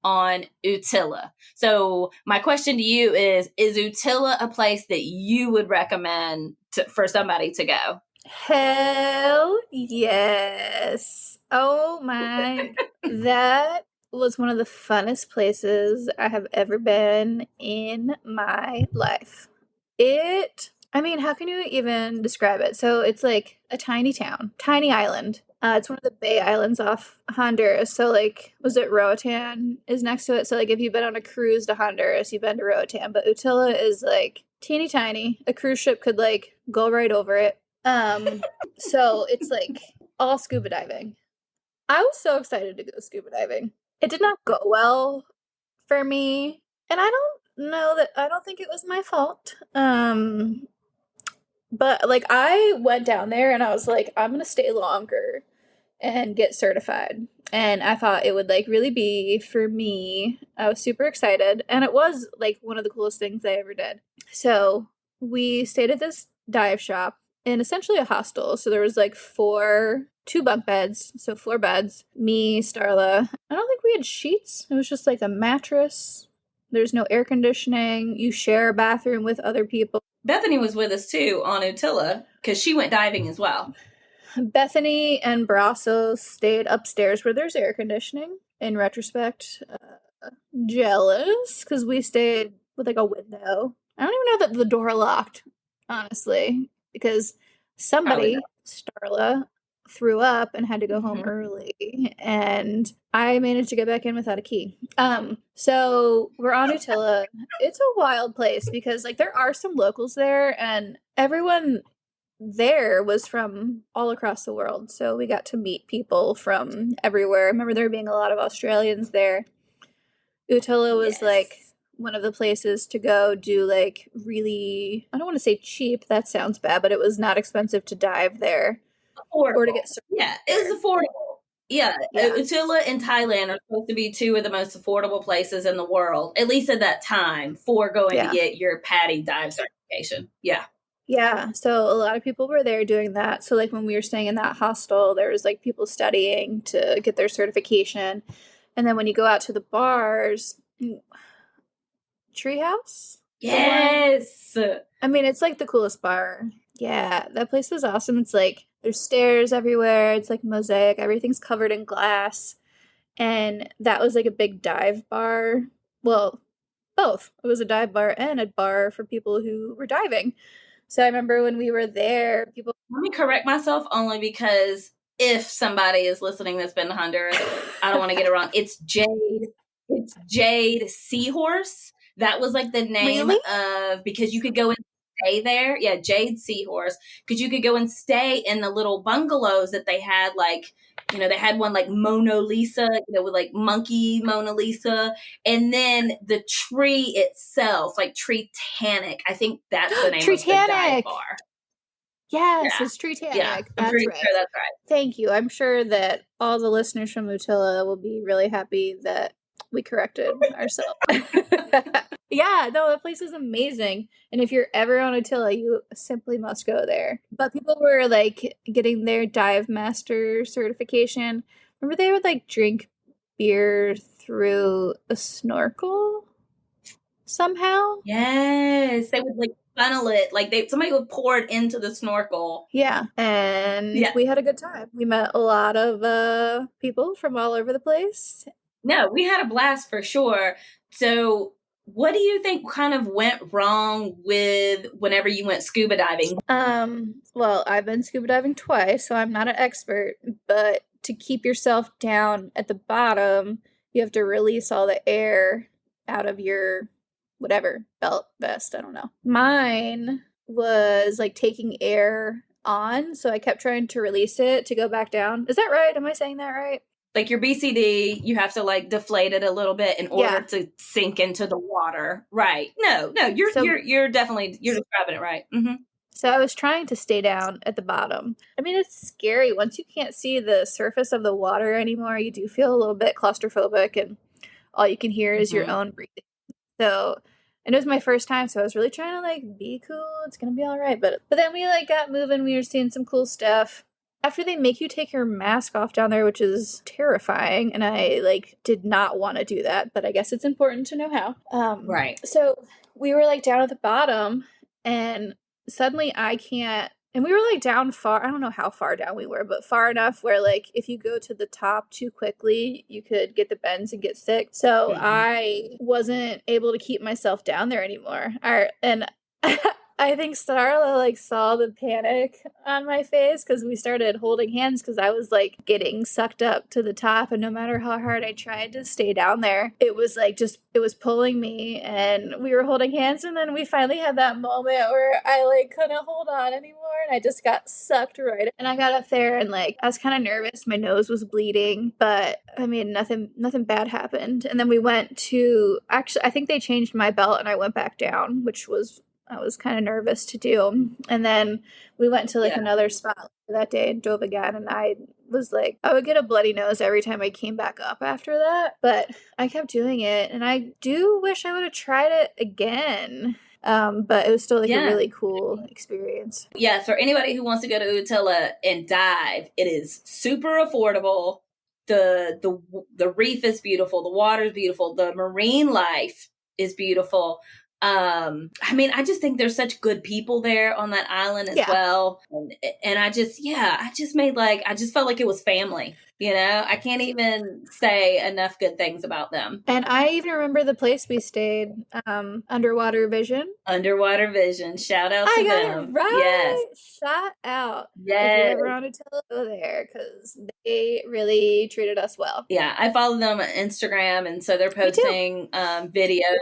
on Utila. So my question to you is Utila a place that you would recommend for somebody to go? Hell yes. Oh my. That was one of the funnest places I have ever been in my life. I mean, how can you even describe it? So it's like a tiny town, tiny island. It's one of the Bay Islands off Honduras. So, like, was it Roatan is next to it? So, like, if you've been on a cruise to Honduras, you've been to Roatan. But Utila is like teeny tiny. A cruise ship could like go right over it. So it's like all scuba diving. I was so excited to go scuba diving. It did not go well for me, and I don't think it was my fault. But like I went down there and I was like, I'm gonna stay longer and get certified. And I thought it would like really be for me. I was super excited, and it was like one of the coolest things I ever did. So we stayed at this dive shop in essentially a hostel. So there was like two bunk beds, so 4 beds. Me, Starla. I don't think we had sheets. It was just like a mattress. There's no air conditioning. You share a bathroom with other people. Bethany was with us too on Utila because she went diving as well. Bethany and Brasso stayed upstairs where there's air conditioning. In retrospect, jealous because we stayed with like a window. I don't even know that the door locked, honestly, because Probably somebody, not. Starla, threw up and had to go home Mm-hmm. early, and I managed to get back in without a key. So we're on Utila. It's a wild place because like there are some locals there, and everyone there was from all across the world. So we got to meet people from everywhere. I remember there being a lot of Australians there. Utila was like Yes. one of the places to go do like really, I don't want to say cheap, that sounds bad, but it was not expensive to dive there or to Affordable. get certified Yeah, there. it's affordable. Yeah, Yeah. Utila and Thailand are supposed to be two of the most affordable places in the world, at least at that time, for going to Yeah. get your PADI dive certification. Yeah. Yeah. So a lot of people were there doing that. So like when we were staying in that hostel, there was like people studying to get their certification. And then when you go out to the bars, Treehouse? The one Yes. I mean, it's like the coolest bar. Yeah, that place was awesome. It's like there's stairs everywhere. It's like mosaic. Everything's covered in glass. And that was like a big dive bar. Well, both. It was a dive bar and a bar for people who were diving. So I remember when we were there, people Let me correct myself only because if somebody is listening that's been to Honduras, I don't want to get it wrong. It's Jade. It's Jade Seahorse. That was like the name really? of because you could go and stay there. Yeah, Jade Seahorse. Because you could go and stay in the little bungalows that they had, like, they had one like Mona Lisa, with like monkey Mona Lisa. And then the tree itself, like Tree Tanic. I think that's the name of the dive Titanic! bar. Yes, Yeah. it's Yeah, Titanic. I'm That's pretty right. sure that's right. Thank you. I'm sure that all the listeners from Mutilla will be really happy that we corrected ourselves. Yeah, no, the place is amazing. And if you're ever on Utila, you simply must go there. But people were like getting their dive master certification. Remember they would like drink beer through a snorkel? somehow. Yes, they would like funnel it, like somebody would pour it into the snorkel. Yeah, and Yeah. we had a good time. We met a lot of people from all over the place. No, we had a blast for sure. So, what do you think kind of went wrong with whenever you went scuba diving? Well, I've been scuba diving twice, so I'm not an expert, but to keep yourself down at the bottom, you have to release all the air out of your whatever belt vest. I don't know. Mine was like taking air on, so I kept trying to release it to go back down. Is that right? Am I saying that right? Like your BCD, you have to like deflate it a little bit in order to sink into the water. Right. No, you're definitely you're describing it right. Mm-hmm. So I was trying to stay down at the bottom. I mean, it's scary. Once you can't see the surface of the water anymore, you do feel a little bit claustrophobic, and all you can hear is your own breathing. So, and it was my first time, so I was really trying to like be cool. It's gonna be all right. But then we like got moving. We were seeing some cool stuff. After they make you take your mask off down there, which is terrifying, and I like did not want to do that, but I guess it's important to know how. Right. So we were like down at the bottom, and suddenly I can't, and we were like down far, I don't know how far down we were, but far enough where like if you go to the top too quickly, you could get the bends and get sick. So I wasn't able to keep myself down there anymore. And I think Starla like saw the panic on my face because we started holding hands because I was like getting sucked up to the top, and no matter how hard I tried to stay down there, it was like just it was pulling me, and we were holding hands, and then we finally had that moment where I like couldn't hold on anymore, and I just got sucked right. And I got up there, and like I was kind of nervous. My nose was bleeding, but I mean nothing bad happened. And then we went to actually I think they changed my belt, and I went back down, which was I was kind of nervous to do. And then we went to like another spot that day and dove again. And I was like, I would get a bloody nose every time I came back up after that. But I kept doing it. And I do wish I would have tried it again. But it was still like a really cool experience. Yeah. For anybody who wants to go to Utila and dive, it is super affordable. The reef is beautiful. The water is beautiful. The marine life is beautiful. I mean, I just think there's such good people there on that island as well. And I just felt like it was family, you know? I can't even say enough good things about them. And I even remember the place we stayed, Underwater Vision. Underwater Vision. Shout out to them. I got it right. Yes. Shout out. Yes. If you're ever on Utila, go there because they really treated us well. Yeah, I follow them on Instagram, and so they're posting videos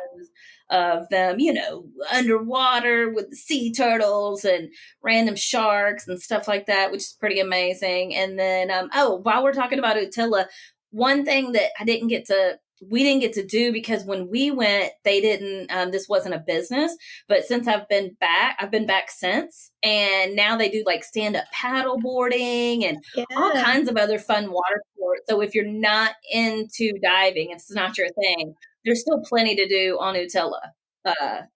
of them, you know, underwater with the sea turtles and random sharks and stuff like that, which is pretty amazing. And then, while we're talking about Utila, one thing that we didn't get to do because when we went, they didn't, this wasn't a business, but since I've been back since, and now they do like stand-up paddle boarding and all kinds of other fun water sports. So if you're not into diving, if it's not your thing, there's still plenty to do on Utila.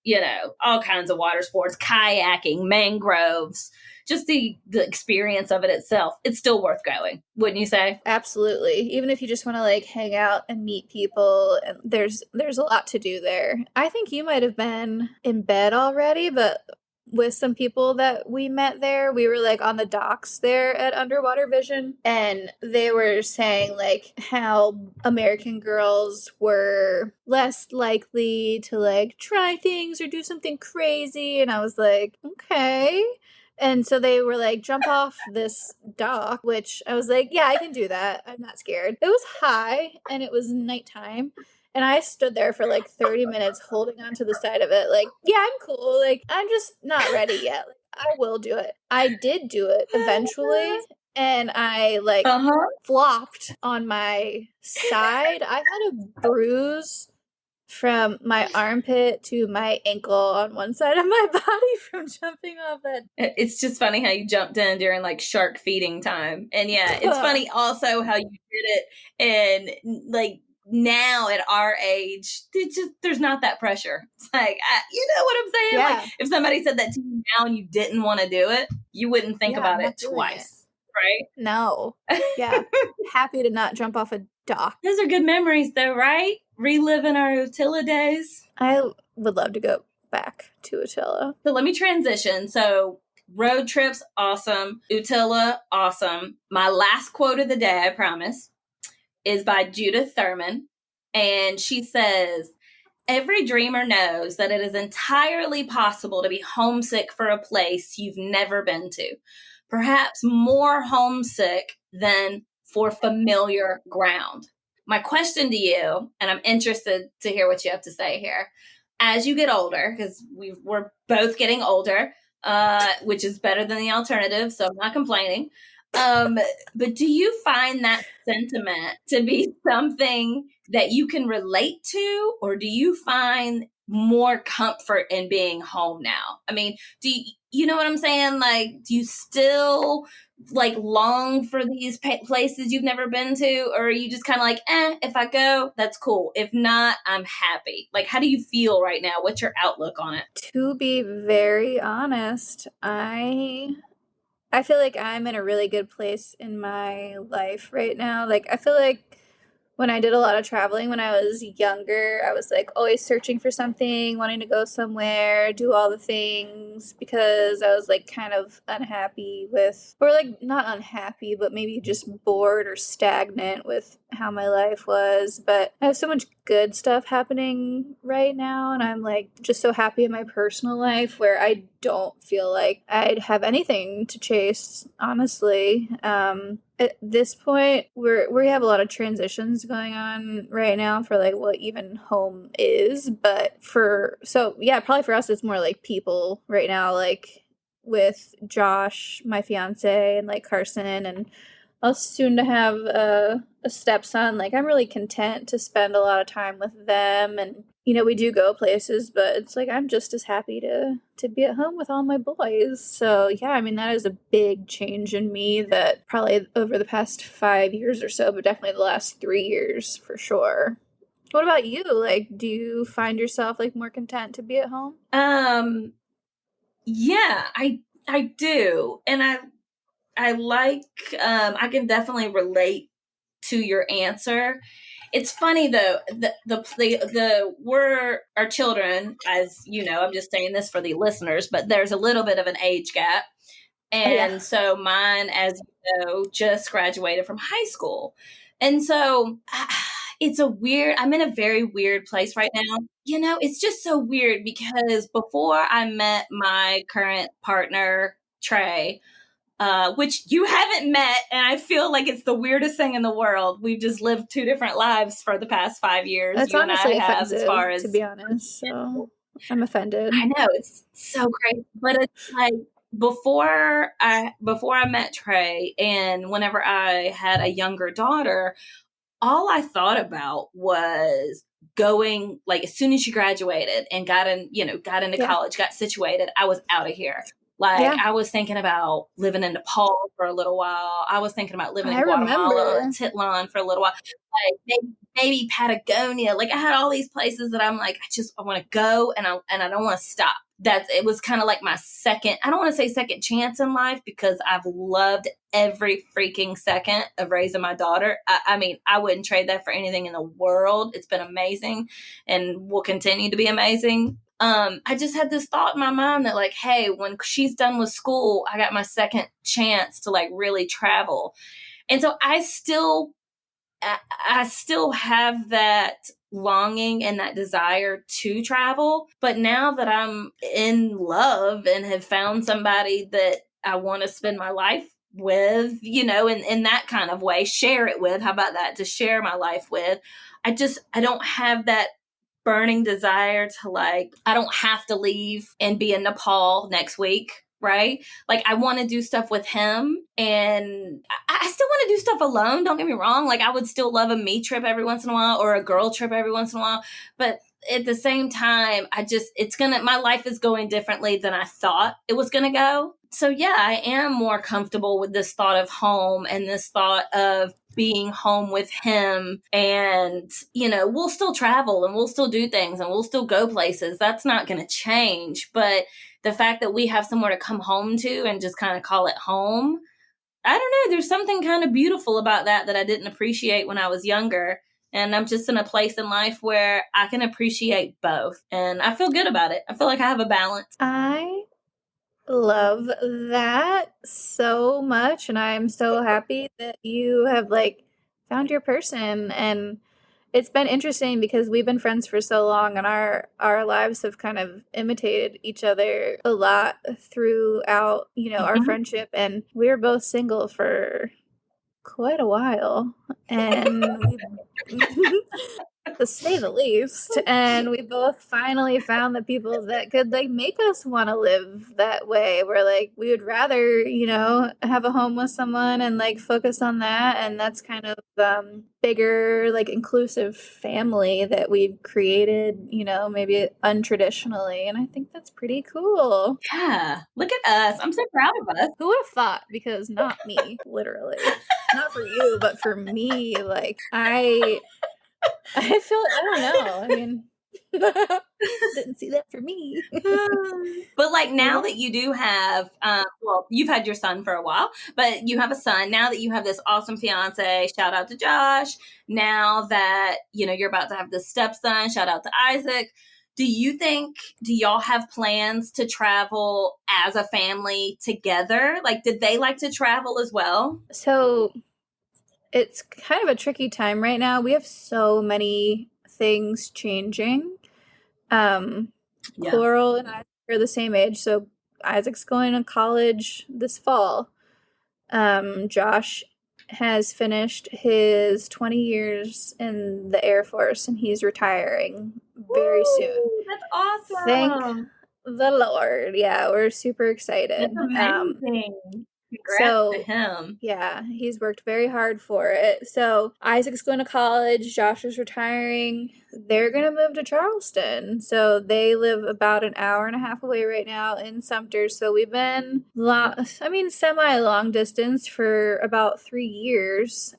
You know, all kinds of water sports, kayaking, mangroves, just the experience of it itself. It's still worth going, wouldn't you say? Absolutely. Even if you just want to like hang out and meet people, and there's a lot to do there. I think you might have been in bed already, but with some people that we met there, we were like on the docks there at Underwater Vision, and they were saying like how American girls were less likely to like try things or do something crazy, and I was like, okay. And so they were like, jump off this dock, which I was like, yeah, I can do that. I'm not scared. It was high and it was nighttime. And I stood there for like 30 minutes holding onto the side of it, like, yeah, I'm cool. Like, I'm just not ready yet. Like, I will do it. I did do it eventually. And I like flopped on my side. I had a bruise from my armpit to my ankle on one side of my body from jumping off that. It's just funny how you jumped in during like shark feeding time. And yeah, it's funny also how you did it. And like, now at our age, there's not that pressure. It's like, you know what I'm saying? Yeah. Like if somebody said that to you now and you didn't want to do it, you wouldn't think about it twice, right? No. Yeah. Happy to not jump off a dock. Those are good memories though, right? reliving our Utila days? I would love to go back to Attila. So let me transition. So road trips, awesome. Utila, awesome. My last quote of the day, I promise, is by Judith Thurman. And she says, every dreamer knows that it is entirely possible to be homesick for a place you've never been to. Perhaps more homesick than for familiar ground. My question to you, and I'm interested to hear what you have to say here, as you get older, because we're both getting older, which is better than the alternative, so I'm not complaining. But do you find that sentiment to be something that you can relate to, or do you find more comfort in being home now? I mean, you know what I'm saying? Like, do you still like long for these places you've never been to, or are you just kind of like, if I go, that's cool. If not, I'm happy. Like, how do you feel right now? What's your outlook on it? To be very honest, I feel like I'm in a really good place in my life right now. Like, I feel like when I did a lot of traveling when I was younger, I was like always searching for something, wanting to go somewhere, do all the things because I was like kind of unhappy with, or like not unhappy, but maybe just bored or stagnant with how my life was. But I have so much good stuff happening right now, and I'm like just so happy in my personal life where I don't feel like I'd have anything to chase, honestly. At this point, we have a lot of transitions going on right now for like what even home is, but probably for us it's more like people right now, like with Josh, my fiance, and like Carson, and us soon to have a stepson. Like I'm really content to spend a lot of time with them, and we do go places, but it's like I'm just as happy to be at home with all my boys. So yeah, I mean that is a big change in me that probably over the past 5 years or so, but definitely the last 3 years for sure. What about you? Like, do you find yourself like more content to be at home? Yeah, I do. And I like I can definitely relate to your answer. It's funny though, we're our children, as you know, I'm just saying this for the listeners, but there's a little bit of an age gap. And so mine, as you know, just graduated from high school. And so I'm in a very weird place right now. It's just so weird because before I met my current partner, Trey, which you haven't met, and I feel like it's the weirdest thing in the world. We've just lived two different lives for the past 5 years. That's you and I honestly have, offensive, as far to as be honest. So I'm offended. I know it's so crazy, but it's like before I met Trey, and whenever I had a younger daughter, all I thought about was going, like, as soon as she graduated and got into college, got situated, I was out of here. Like, I was thinking about living in Nepal for a little while. I was thinking about living in Guatemala and Titlan for a little while. Like, maybe Patagonia. Like, I had all these places that I'm like, I want to go, and I don't want to stop. It was kind of like my second, I don't want to say second chance in life, because I've loved every freaking second of raising my daughter. I mean, I wouldn't trade that for anything in the world. It's been amazing and will continue to be amazing. I just had this thought in my mind that, like, hey, when she's done with school, I got my second chance to like really travel. And so I still have that longing and that desire to travel. But now that I'm in love and have found somebody that I want to spend my life with, in that kind of way, share it with, how about that, to share my life with, I don't have that burning desire to, like, I don't have to leave and be in Nepal next week. Right? Like, I want to do stuff with him, and I still want to do stuff alone. Don't get me wrong. Like, I would still love a me trip every once in a while, or a girl trip every once in a while. But at the same time, my life is going differently than I thought it was going to go. So yeah, I am more comfortable with this thought of home and this thought of being home with him. And, we'll still travel and we'll still do things and we'll still go places. That's not going to change. But the fact that we have somewhere to come home to and just kind of call it home, I don't know. There's something kind of beautiful about that I didn't appreciate when I was younger. And I'm just in a place in life where I can appreciate both. And I feel good about it. I feel like I have a balance. I love that so much, and I'm so happy that you have like found your person. And it's been interesting because we've been friends for so long, and our lives have kind of imitated each other a lot throughout, our friendship. And we were both single for quite a while, and to say the least. And we both finally found the people that could like make us want to live that way. We're like, we would rather, have a home with someone and like focus on that. And that's kind of bigger, like inclusive family that we've created, maybe untraditionally. And I think that's pretty cool. Yeah. Look at us. I'm so proud of us. Who would have thought? Because not me, literally. Not for you, but for me. Like, I feel, I don't know. I mean, didn't see that for me. But like now that you do have, well, you've had your son for a while, but you have a son now that you have this awesome fiance. Shout out to Josh. Now that you're about to have this stepson. Shout out to Isaac. Do y'all have plans to travel as a family together? Like, did they like to travel as well? So it's kind of a tricky time right now. We have so many things changing. Coral and I are the same age, so Isaac's going to college this fall. Josh has finished his 20 years in the Air Force, and he's retiring very soon. That's awesome. Thank the Lord. Yeah, we're super excited. That's amazing. Congrats to him. Yeah, he's worked very hard for it. So Isaac's going to college, Josh is retiring. They're going to move to Charleston. So they live about an hour and a half away right now in Sumter. So we've been, semi-long distance for about 3 years.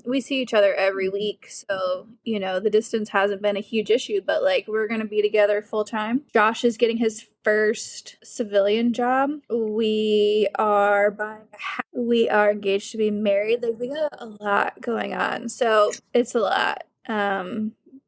We see each other every week. So, the distance hasn't been a huge issue, but like we're going to be together full time. Josh is getting his first civilian job. We are buying a house. We are engaged to be married. Like we got a lot going on. So it's a lot.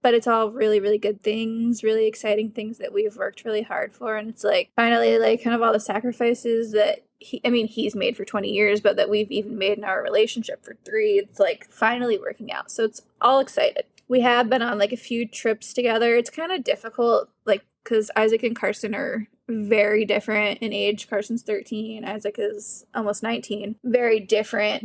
But it's all really, really good things, really exciting things that we've worked really hard for. And it's like finally like kind of all the sacrifices that he's made for 20 years, but that we've even made in our relationship for 3. It's like finally working out. So it's all excited. We have been on like a few trips together. It's kind of difficult, like, because Isaac and Carson are very different in age. Carson's 13, Isaac is almost 19. Very different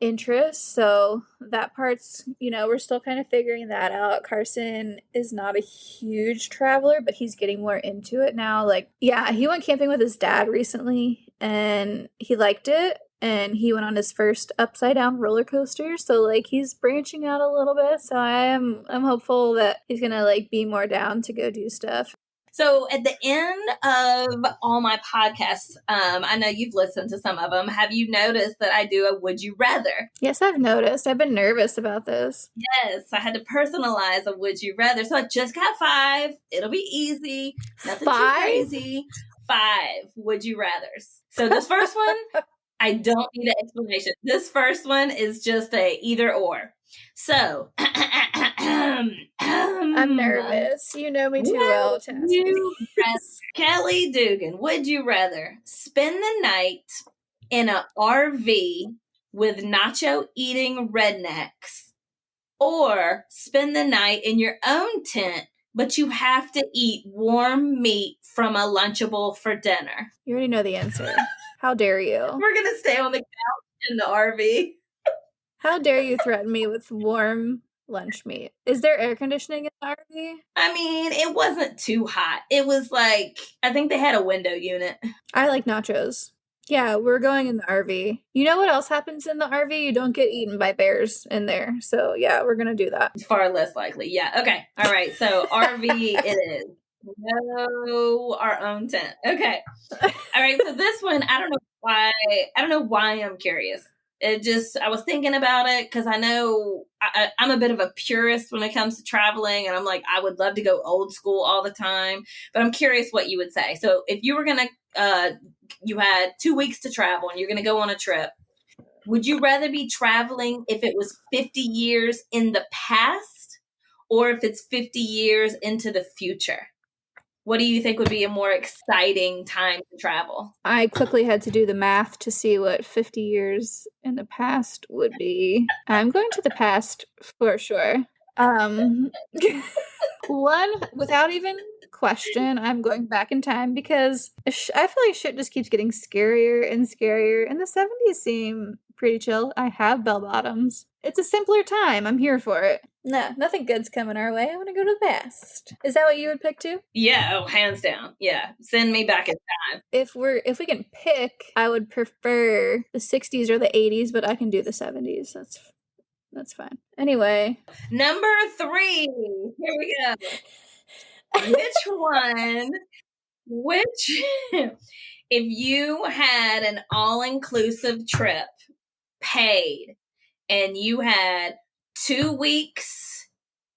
interests. So that part's, we're still kind of figuring that out. Carson is not a huge traveler, but he's getting more into it now. Like, yeah, he went camping with his dad recently and he liked it. And he went on his first upside down roller coaster. So like he's branching out a little bit. So I'm hopeful that he's gonna like be more down to go do stuff. So at the end of all my podcasts, I know you've listened to some of them. Have you noticed that I do a would you rather? Yes, I've noticed. I've been nervous about this. Yes, I had to personalize a would you rather. So I just got 5. It'll be easy. Nothing 5? too crazy. 5 would you rathers. So this first one, I don't need an explanation. This first one is just a either or. So, I'm nervous. You know me too well to ask me. Kelly Dugan, would you rather spend the night in an RV with nacho eating rednecks or spend the night in your own tent, but you have to eat warm meat from a Lunchable for dinner? You already know the answer. How dare you? We're going to stay on the couch in the RV. How dare you threaten me with warm lunch meat? Is there air conditioning in the RV? I mean, it wasn't too hot. It was like, I think they had a window unit. I like nachos. Yeah, we're going in the RV. You know what else happens in the RV? You don't get eaten by bears in there. So yeah, we're going to do that. Far less likely. Yeah. Okay. All right. So RV it is. No, our own tent. Okay. All right. So this one, I don't know why I'm curious. I was thinking about it because I know I'm a bit of a purist when it comes to traveling. And I'm like, I would love to go old school all the time. But I'm curious what you would say. So if you were going to, you had 2 weeks to travel and you're going to go on a trip, Would you rather be traveling if it was 50 years in the past or if it's 50 years into the future? What do you think would be a more exciting time to travel? I quickly had to do the math to see what 50 years in the past would be. I'm going to the past for sure. One, without even question, I'm going back in time because I feel like shit just keeps getting scarier and scarier, and the 70s seem pretty chill. I have bell bottoms. It's a simpler time. I'm here for it. Nah, nothing good's coming our way. I want to go to the past. Is that what you would pick too? Yeah, oh, hands down. Yeah, send me back in time. If we can pick, I would prefer the 60s or the 80s, but I can do the 70s. That's fine. Anyway, number 3. Here we go. Which if you had an all-inclusive trip paid and you had 2 weeks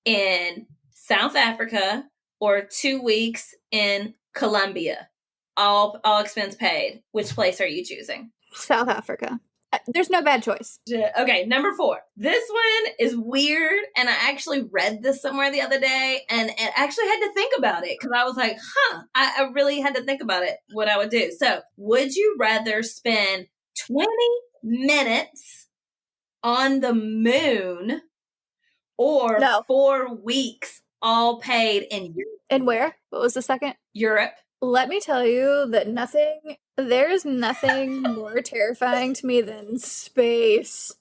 in South Africa or 2 weeks in Colombia, all expense paid, which place are you choosing? South Africa. There's no bad choice. Okay, number 4. This one is weird, and I actually read this somewhere the other day, and I actually had to think about it because I was like, I really had to think about it, what I would do. So, would you rather spend 20 minutes on the moon or 4 weeks all paid in Europe? And where? What was the second? Europe. Let me tell you that there's nothing more terrifying to me than space.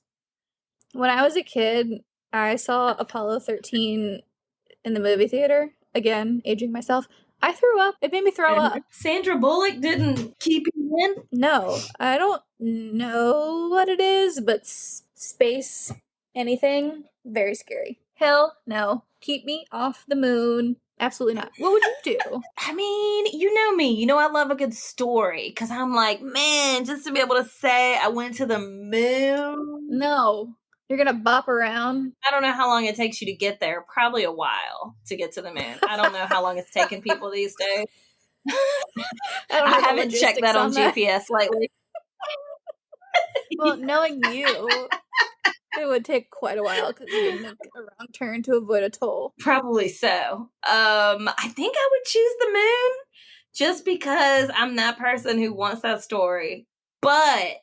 When I was a kid, I saw Apollo 13 in the movie theater. Again, aging myself. I threw up. It made me throw up. Sandra Bullock didn't keep you in? No, I don't know what it is, but space, anything, very scary. Hell no. Keep me off the moon. Absolutely not. What would you do? I mean, you know me. You know I love a good story because I'm like, man, just to be able to say I went to the moon. No. You're going to bop around? I don't know how long it takes you to get there. Probably a while to get to the moon. I don't know how long it's taking people these days. I haven't checked that on GPS lately. Well, knowing you, it would take quite a while because you would make a wrong turn to avoid a toll. Probably so. I think I would choose the moon just because I'm that person who wants that story. But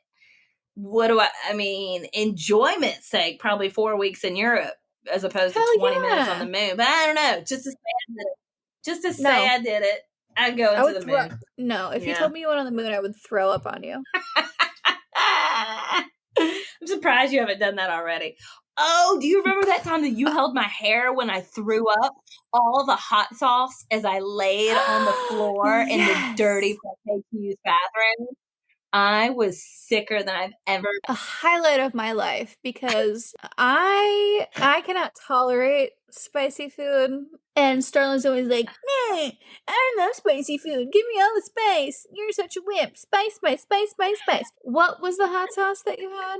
enjoyment's sake, probably 4 weeks in Europe as opposed to 20 minutes on the moon. But I don't know. Just to say I did it. I did it. I'd go into the moon. No, if you told me you went on the moon, I would throw up on you. I'm surprised you haven't done that already. Oh, do you remember that time that you held my hair when I threw up all the hot sauce as I laid on the floor in the dirty used bathroom? I was sicker than I've ever. A highlight of my life because I cannot tolerate spicy food. And Starlin's always like, nah, I love spicy food. Give me all the spice. You're such a wimp. Spice, spice, spice, spice, spice. What was the hot sauce that you had?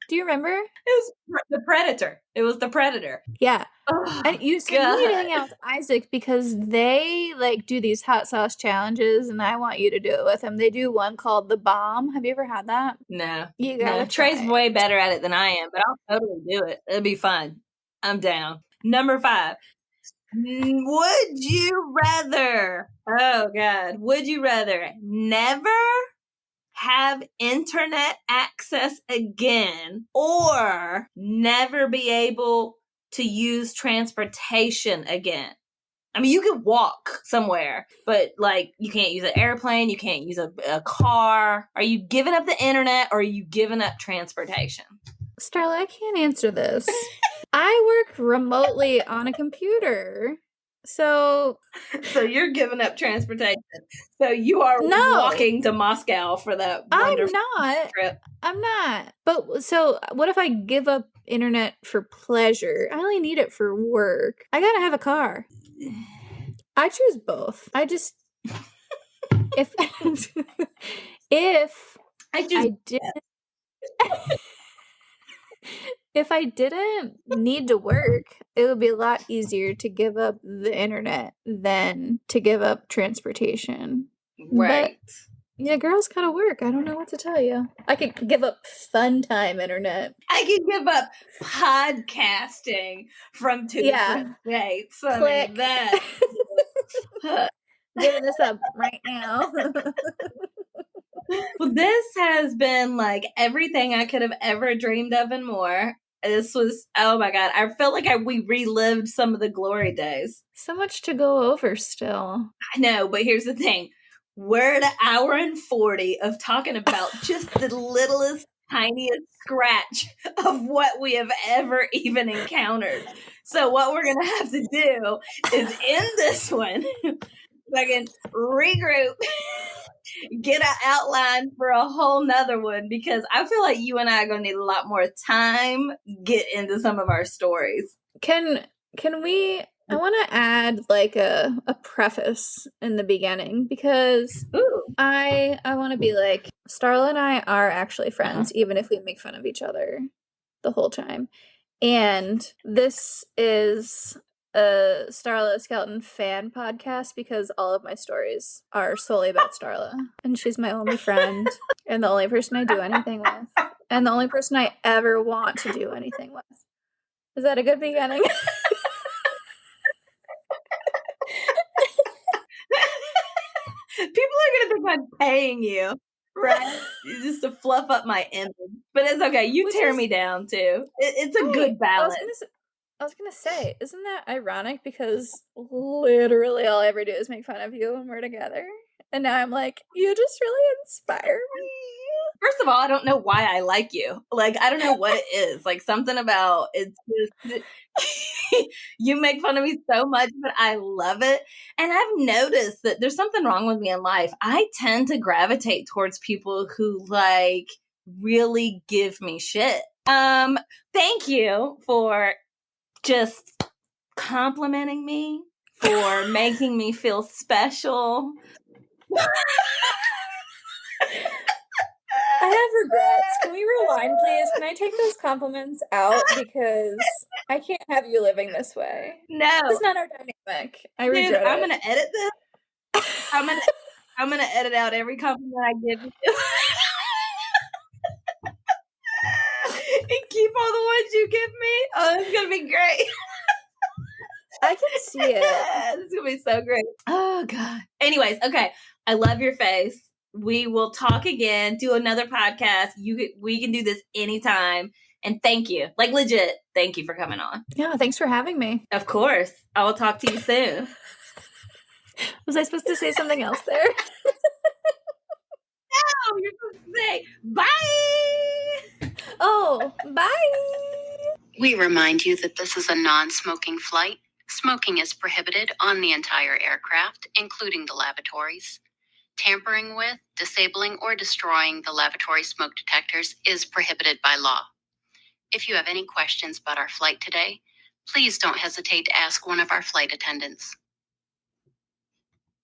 Do you remember? It was the Predator. It was the Predator. Yeah. Oh, and you need to hang out with Isaac because they do these hot sauce challenges and I want you to do it with him. They do one called The Bomb. Have you ever had that? No. You gotta Trey's way better at it than I am, but I'll totally do it. It'll be fun. I'm down. Number 5. Would you rather, would you rather never have internet access again or never be able to use transportation again? I mean, you could walk somewhere, but you can't use an airplane, you can't use a car. Are you giving up the internet or are you giving up transportation? Starla, I can't answer this. I work remotely on a computer. So you're giving up transportation. So you are walking to Moscow for that wonderful trip. I'm not. But so what if I give up internet for pleasure? I only need it for work. I gotta have a car. I choose both. I just if if I didn't need to work, it would be a lot easier to give up the internet than to give up transportation. Right. Yeah, girls gotta work. I don't know what to tell you. I could give up fun time internet. I can give up podcasting from Tuesday nights. I Click. mean, that. Giving this up right now. Well, this has been like everything I could have ever dreamed of and more. This was, oh my God. I felt like we relived some of the glory days. So much to go over still. I know, but here's the thing. We're at an hour and 40 of talking about just the littlest, tiniest scratch of what we have ever even encountered. So what we're going to have to do is end this one. So I can regroup, get an outline for a whole nother one, because I feel like you and I are going to need a lot more time get into some of our stories. Can we, I want to add like a preface in the beginning, because I want to be like, Starla and I are actually friends, even if we make fun of each other the whole time. And this is a Starla Skeleton fan podcast because all of my stories are solely about Starla. And she's my only friend and the only person I do anything with. And the only person I ever want to do anything with. Is that a good beginning? People are going to think I'm paying you, right? Just to fluff up my image. But it's okay. You tear me down too. It's a good balance. I was gonna say, isn't that ironic? Because literally all I ever do is make fun of you when we're together. And now I'm like, you just really inspire me. First of all, I don't know why I like you. Like, I don't know what it is. Like, something about it's just you make fun of me so much, but I love it. And I've noticed that there's something wrong with me in life. I tend to gravitate towards people who like really give me shit. Thank you for just complimenting me, for making me feel special. I have regrets. Can we rewind, please? Can I take those compliments out? Because I can't have you living this way. No. It's not our dynamic. I regret it. I'm going to edit this. I'm going to edit out every compliment I give you. And keep all the ones you give me. Oh, it's going to be great. I can see it. This is going to be so great. Oh, God. Anyways, okay. I love your face. We will talk again, do another podcast. We can do this anytime. And thank you. Like, legit, thank you for coming on. Yeah, thanks for having me. Of course. I will talk to you soon. Was I supposed to say something else there? No, you're supposed to say bye. Oh, bye. We remind you that this is a non-smoking flight. Smoking is prohibited on the entire aircraft, including the lavatories. Tampering with, disabling, or destroying the lavatory smoke detectors is prohibited by law. If you have any questions about our flight today, please don't hesitate to ask one of our flight attendants.